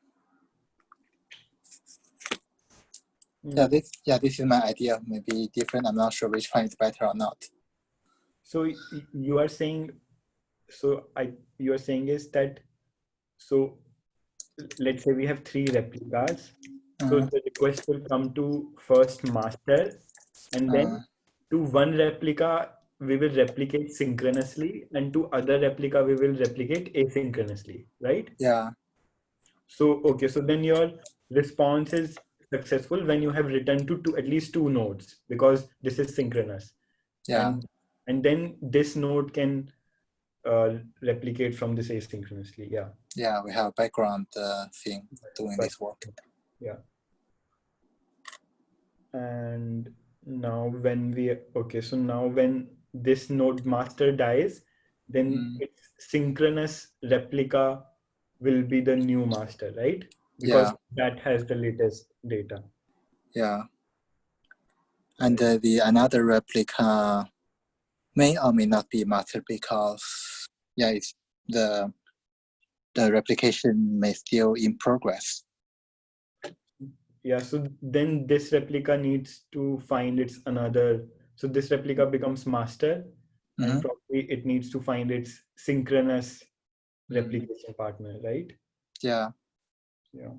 Yeah, this is my idea. Maybe different. I'm not sure which one is better or not. So you are saying, you are saying is that, so let's say we have 3 replicas. So the request will come to first master, and then to one replica we will replicate synchronously, and to other replica we will replicate asynchronously, right? Yeah. So okay, so then your response is successful when you have returned to at least 2 nodes, because this is synchronous. Yeah. And then this node can replicate from this asynchronously. Yeah. Yeah, we have a background thing doing this work. Yeah. And now when so now when this node master dies, then its synchronous replica will be the new master, right? Because that has the latest data. Yeah. And the another replica may or may not be master, because it's the replication may still in progress. Yeah, so then this replica needs to find its another. So this replica becomes master, and probably it needs to find its synchronous replication partner, right? Yeah. Yeah.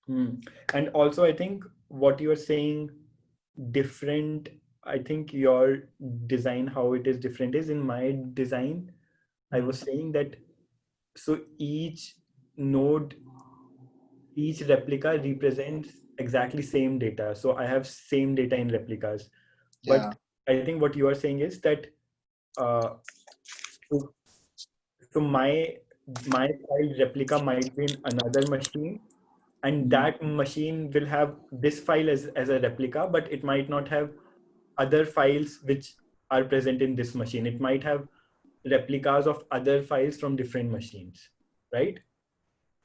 And also, I think what you are saying different, I think your design, how it is different is in my design. I was saying that, so each node, each replica represents exactly same data. So I have same data in replicas. But I think what you are saying is that so my file replica might be in another machine, and that machine will have this file as a replica, but it might not have other files which are present in this machine. It might have replicas of other files from different machines, right?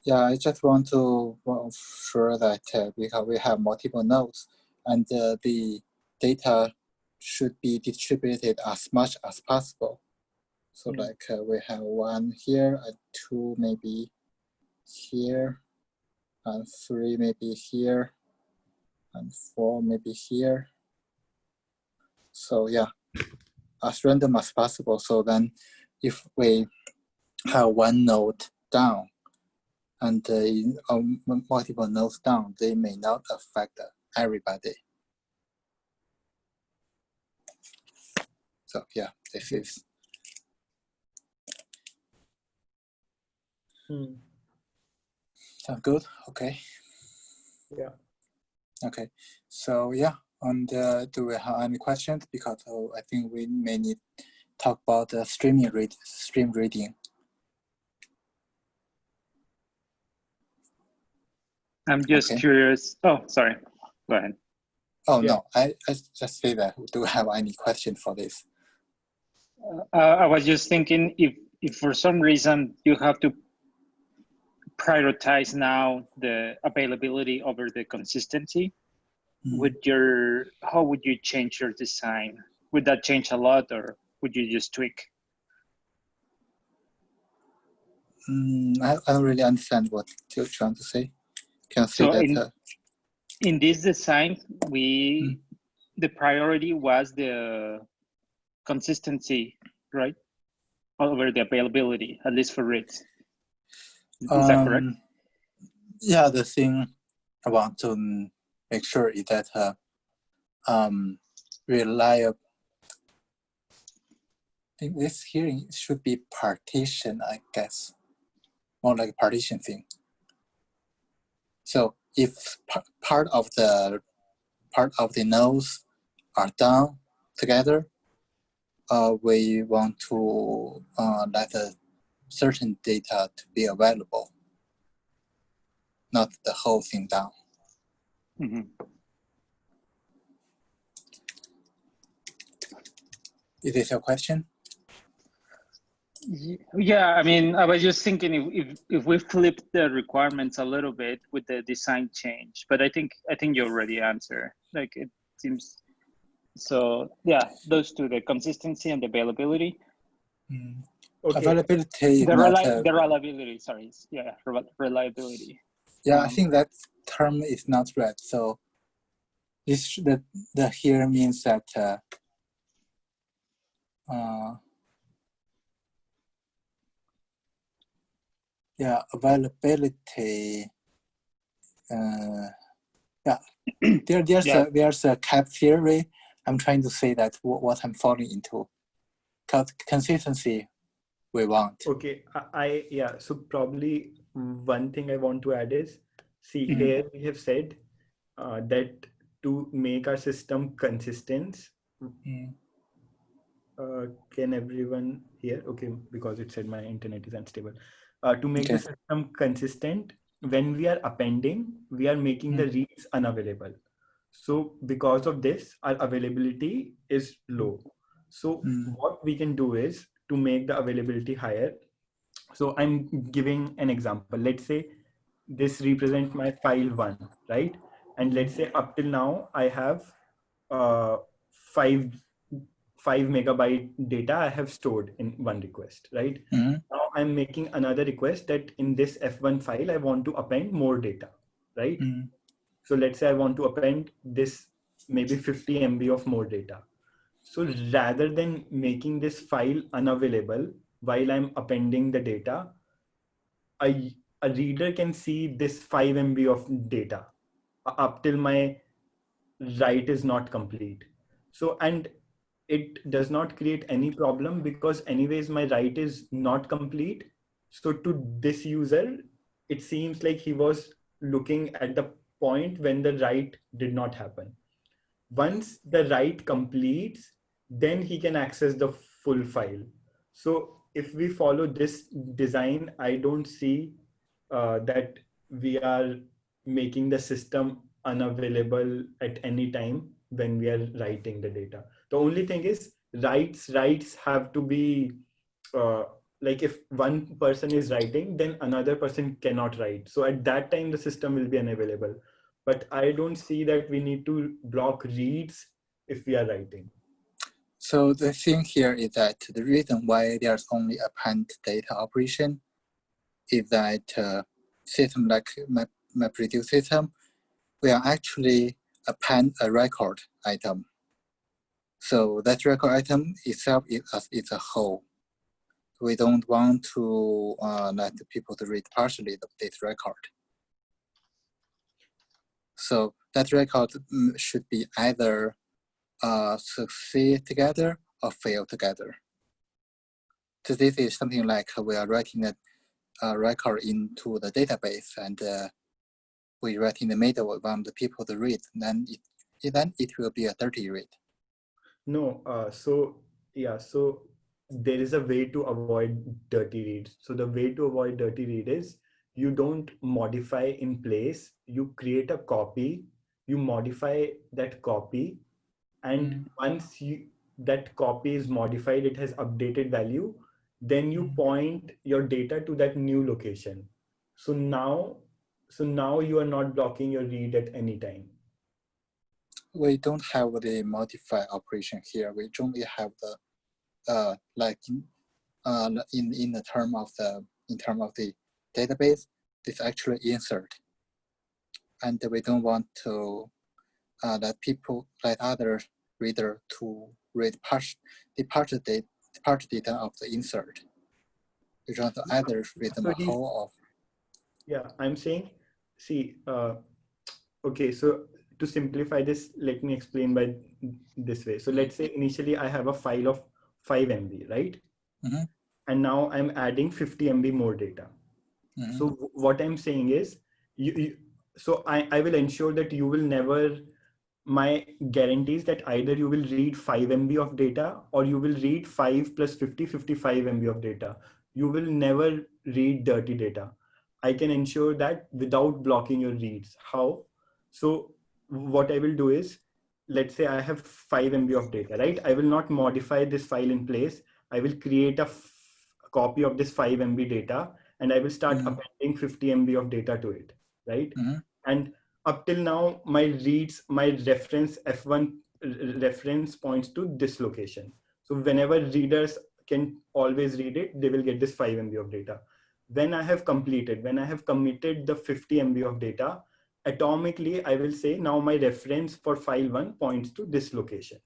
Yeah, I just want to sure that because we have multiple nodes, and the data should be distributed as much as possible. So like we have 1 here, and 2 maybe here, and 3 maybe here, and 4 maybe here. So yeah, as random as possible. So then if we have 1 node down, and multiple nodes down, they may not affect everybody. So yeah, this is. Sound good? Okay. Yeah. Okay. So yeah, and do we have any questions? Because I think we may need to talk about the stream reading. I'm just curious. Oh, sorry. Go ahead. Oh no, I just say that. Do we have any question for this? I was just thinking if for some reason you have to prioritize now the availability over the consistency, how would you change your design? Would that change a lot, or would you just tweak? I don't really understand what you're trying to say. Can I say that? In this design, the priority was the consistency, right? Over the availability, at least for reads. Is that correct? Yeah, the thing I want to make sure is that reliable. I think this here should be partition, I guess. More like a partition thing. So if part of the nodes are done together, we want to let a certain data to be available. not the whole thing down. Mhm. Is this your question? Yeah, I mean, I was just thinking if we flip the requirements a little bit with the design change, but I think you already answered. Like it seems so. Yeah, those two: the consistency and the availability. Okay. Availability is The not the reliability. Sorry, yeah, reliability. yeah, I think that term is not right. So this the here means that yeah, availability. Yeah, there's a cap theory. I'm trying to say that what I'm falling into. Consistency we want. Okay, yeah. So probably one thing I want to add is, see here we have said that to make our system consistent. Can everyone hear? Okay, because it said my internet is unstable. To make the system consistent, when we are appending, we are making the reads unavailable. So because of this, our availability is low. So what we can do is to make the availability higher. So I'm giving an example. Let's say this represents my file 1, right? And let's say up till now, I have 5 megabyte data I have stored in one request, right? Now I'm making another request that in this F1 file, I want to append more data, right? So let's say I want to append this maybe 50 MB of more data. So rather than making this file unavailable while I'm appending the data, a reader can see this 5 MB of data up till my write is not complete. So, and it does not create any problem because anyways my write is not complete. So to this user, it seems like he was looking at the point when the write did not happen. Once the write completes, then he can access the full file. So if we follow this design, I don't see that we are making the system unavailable at any time when we are writing the data. The only thing is writes have to be like if one person is writing, then another person cannot write. So at that time, the system will be unavailable. But I don't see that we need to block reads if we are writing. So the thing here is that the reason why there's only append data operation is that system like Mapreduce system will actually append a record item. So that record item itself is a whole. We don't want to let people to read partially of this record. So that record should be either succeed together or fail together. So this is something like we are writing a record into the database and we write in the middle, we want the people to read, then it will be a dirty read. No, so there is a way to avoid dirty reads. So the way to avoid dirty read is you don't modify in place, you create a copy, you modify that copy, and once that copy is modified, it has updated value, then you point your data to that new location. So now you are not blocking your read at any time. We don't have the modify operation here. We only have the like in the term of the database, it's actually insert, and we don't want to let other reader to read the part data of the insert. We want to either read the whole of. Yeah, I'm saying, see, okay, so to simplify this, let me explain by this way. So let's say initially I have a file of 5 MB, right? And now I'm adding 50 MB more data. So what I'm saying is, so I will ensure that you will never, my guarantees that either you will read 5 MB of data or you will read 5 plus 50, 55 MB of data. You will never read dirty data. I can ensure that without blocking your reads. How? So what I will do is, let's say I have 5 MB of data, right? I will not modify this file in place. I will create a copy of this 5 MB data, and I will start appending 50 MB of data to it, right? And up till now, my reads, my reference F1 reference points to this location. So whenever readers can always read it, they will get this 5 MB of data. When I have committed the 50 MB of data, atomically, I will say now my reference for file 1 points to this location.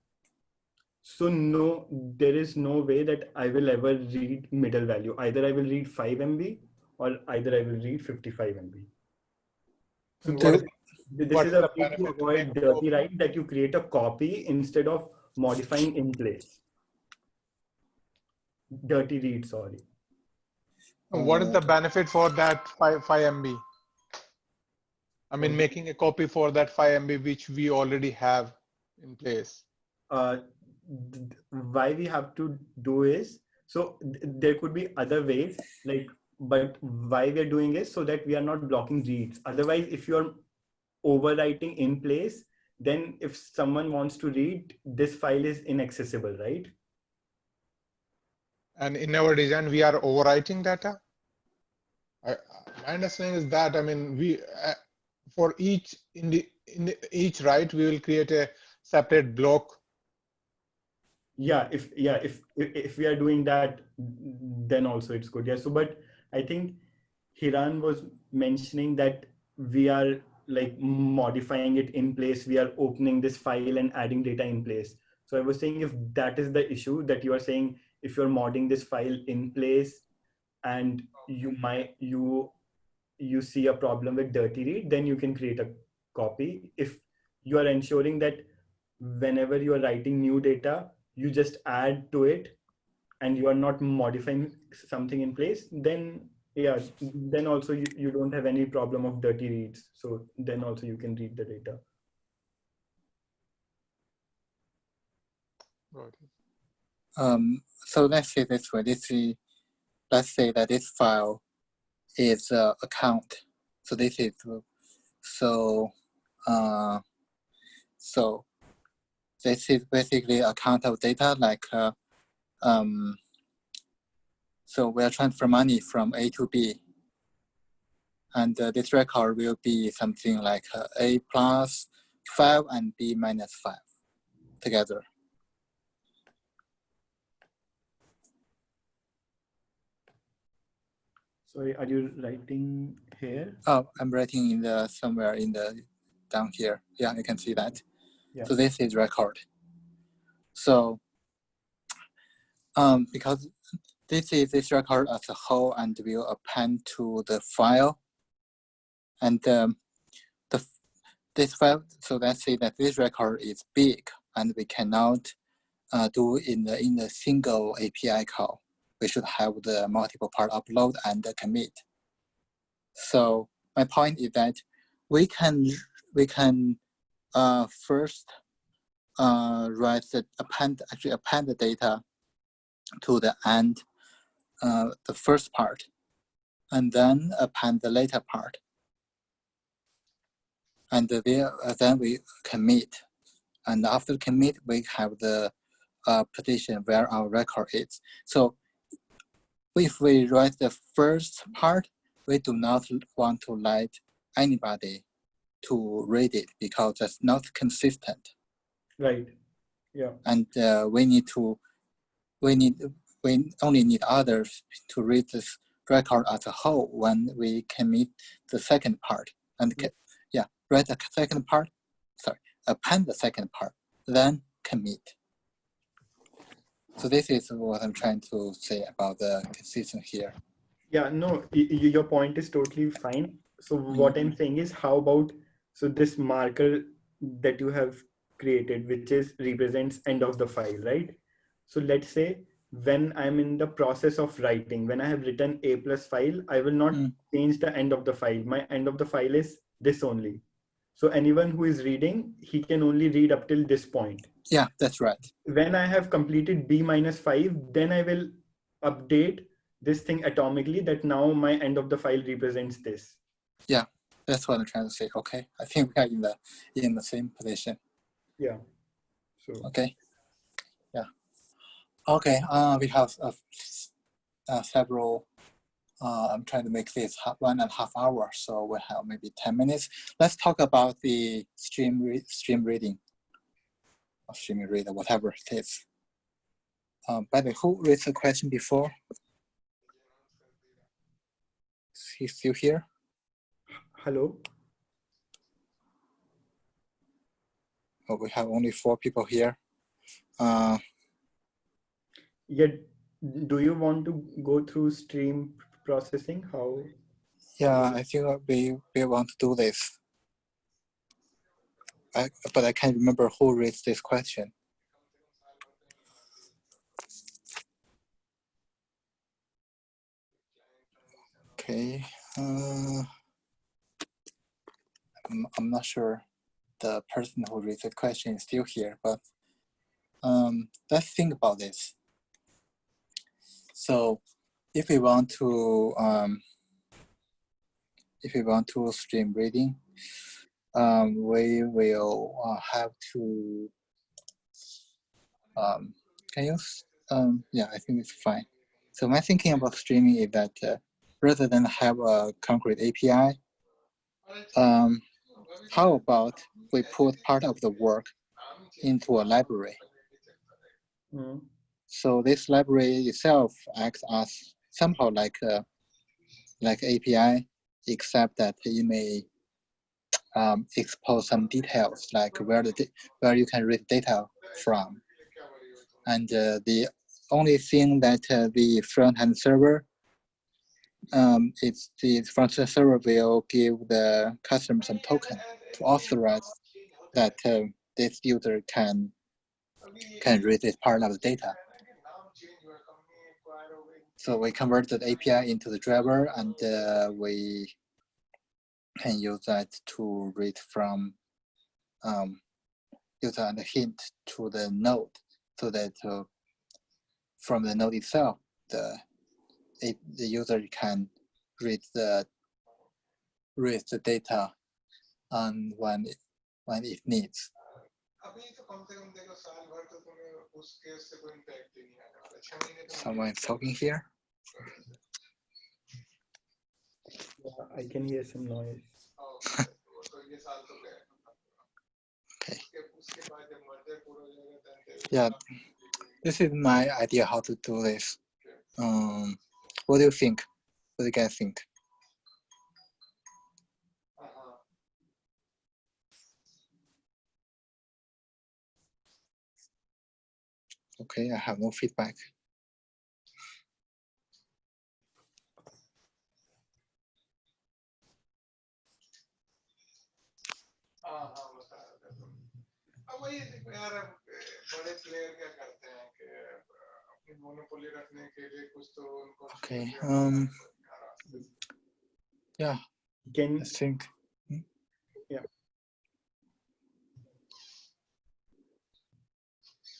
So no, there is no way that I will ever read middle value. Either I will read 5 MB or either I will read 55 MB. So this is a way to avoid dirty write, that you create a copy instead of modifying in place. Dirty read, sorry. What is the benefit for that 5 MB? I mean, making a copy for that 5 MB, which we already have in place. Why we have to do is, so there could be other ways, like, but why we're doing is so that we are not blocking reads. Otherwise, if you're overwriting in place, then if someone wants to read, this file is inaccessible, right? And in our design, we are overwriting data. My understanding is that, I mean, we for each each write, we will create a separate block. Yeah, if we are doing that, then also it's good. Yeah. So, but I think Hiran was mentioning that we are like modifying it in place. We are opening this file and adding data in place. So I was saying, if that is the issue that you are saying, if you're modding this file in place and you see a problem with dirty read, then you can create a copy. If you are ensuring that whenever you are writing new data, you just add to it and you are not modifying something in place, then yeah, then also you don't have any problem of dirty reads. So then also you can read the data. So let's say this way. Let's say that this file is account. So this is so this is basically a count of data, like so we are transfer money from A to B, and this record will be something like A plus 5 and B minus 5 together. Sorry, are you writing here? Oh, I'm writing in the somewhere in the down here. Yeah, you can see that. Yeah. So this is record. So because this is this record as a whole, and will append to the file, and this file. So let's say that this record is big, and we cannot do in the single API call. We should have the multiple part upload and the commit. So my point is that we can first write the append the data to the end, the first part, and then append the later part, and then we commit, and after commit we have the position where our record is. So if we write the first part, we do not want to let anybody to read it because that's not consistent. Right. Yeah. And we only need others to read this record as a whole when we commit the second part. And write the second part, append the second part, then commit. So this is what I'm trying to say about the consistency here. Yeah, no, your point is totally fine. So what I'm saying is, how about, so this marker that you have created, which is represents end of the file, right? So let's say when I'm in the process of writing, when I have written A plus file, I will not change the end of the file. My end of the file is this only. So anyone who is reading, he can only read up till this point. Yeah, that's right. When I have completed B minus 5, then I will update this thing atomically, that now my end of the file represents this. Yeah, that's what I'm trying to say. Okay, I think we are in the same position. Yeah. So okay, yeah, okay. We have several. I'm trying to make this 1.5 hours, so we have maybe 10 minutes. Let's talk about the stream reading, or stream reader, whatever it is. By the way, who raised the question before? Is he still here? hello. Oh, we have only 4 people here. Yeah. Do you want to go through stream processing? How? Yeah, I think we want to do this. But I can't remember who raised this question. Okay. I'm not sure the person who raised the question is still here, but let's think about this. So if we want to stream reading, we will have to can you yeah, I think it's fine. So my thinking about streaming is that rather than have a concrete API, how about we put part of the work into a library? Mm. So this library itself acts as somehow like API, except that it may expose some details, like where you can read data from. And the only thing that the front-end server, the front-end server will give the customer some token to authorize that this user can read this part of the data. So we convert the API into the driver, and we can use that to read from user and hint to the node, so that from the node itself, the user can read the data when it needs. Someone is talking here. Yeah, I can hear some noise. Okay. Yeah, this is my idea how to do this. What do you think? What do you guys think? Okay, I have no feedback. Okay. Yeah. Can I think. Yeah.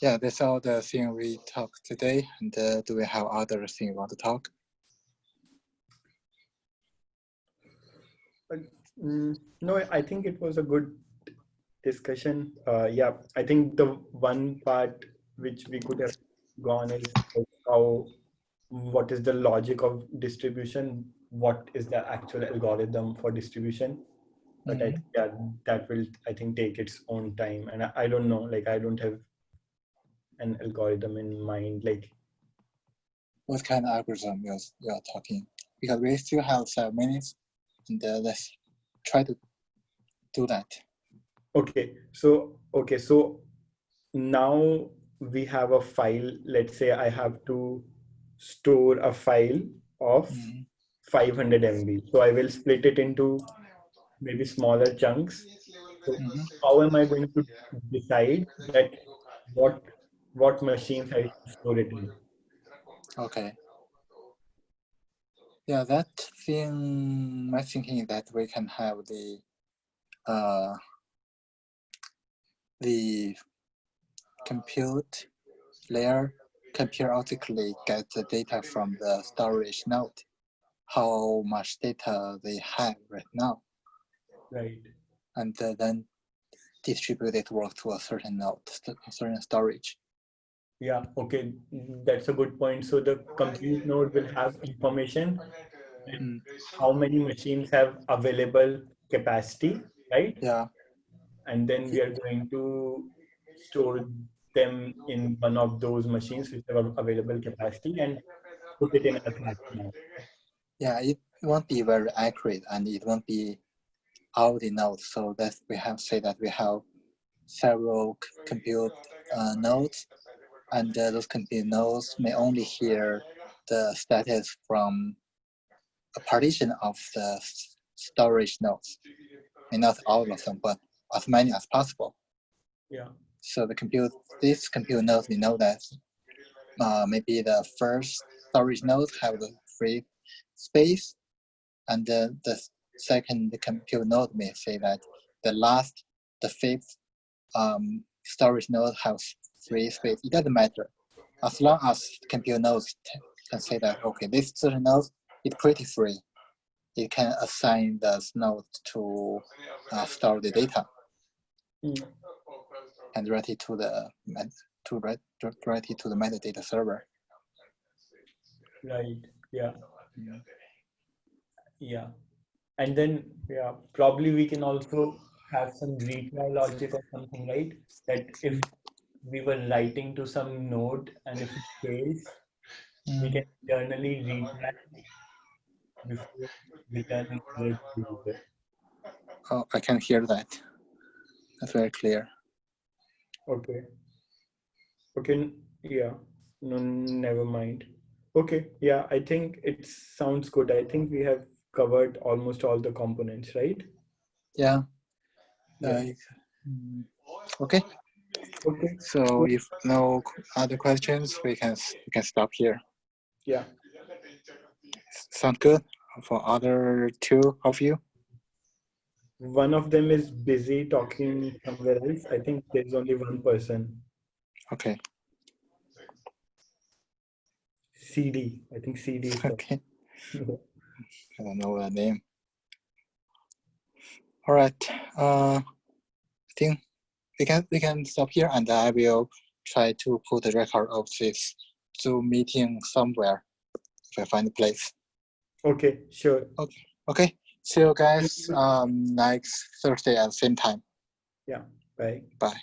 Yeah, that's all the thing we talked today. And do we have other thing you want to talk? No, I think it was a good discussion. Yeah, I think the one part which we could have gone is what is the logic of distribution? What is the actual algorithm for distribution? But I think, yeah, that will, I think, take its own time. And I don't know, like, I don't have an algorithm in mind. Like, what kind of algorithm you're talking? Because we still have 7 minutes, and let's try to do that. okay, so now we have a file. Let's say I have to store a file of 500 MB. So I will split it into maybe smaller chunks. So how am I going to decide that what machines I should store it in? Okay. Yeah, that thing, my thinking is that we can have the compute layer periodically get the data from the storage node, how much data they have right now, Right. and then distribute it work to a certain node, certain storage. Yeah, okay, that's a good point. So the compute node will have information and how many machines have available capacity, right? Yeah. And then we are going to store them in one of those machines which have available capacity and put it in a cache now. Yeah, it won't be very accurate and it won't be all the nodes. So that we have say that we have several compute nodes, and those compute nodes may only hear the status from a partition of the storage nodes. May not all of them, but as many as possible. Yeah. So this compute nodes, we know that maybe the first storage node have the free space, and the second compute node may say that the fifth storage node has free space. It doesn't matter, as long as compute nodes can say that, okay, this certain node is pretty free. It can assign this node to store the data and write it to the metadata server. Right. Yeah. Yeah. And then, yeah, probably we can also have some retry logic or something, right? That if we were writing to some node and if it fails, we can internally retry before returning error to the user. Oh, I can hear that. That's very clear. Okay. Okay. Yeah. No, never mind. Okay. Yeah, I think it sounds good. I think we have covered almost all the components, right? Yeah. Yeah. Okay. Okay. So if no other questions, we can stop here. Yeah. Sound good for other two of you? One of them is busy talking somewhere else. I think there's only one person. Okay. CD. I think CD is okay. I don't know the name. All right. I think we can stop here, and I will try to put a record of this Zoom meeting somewhere if I find a place. Okay, sure. Okay. Okay. See you guys next Thursday at the same time. Yeah. Bye. Bye.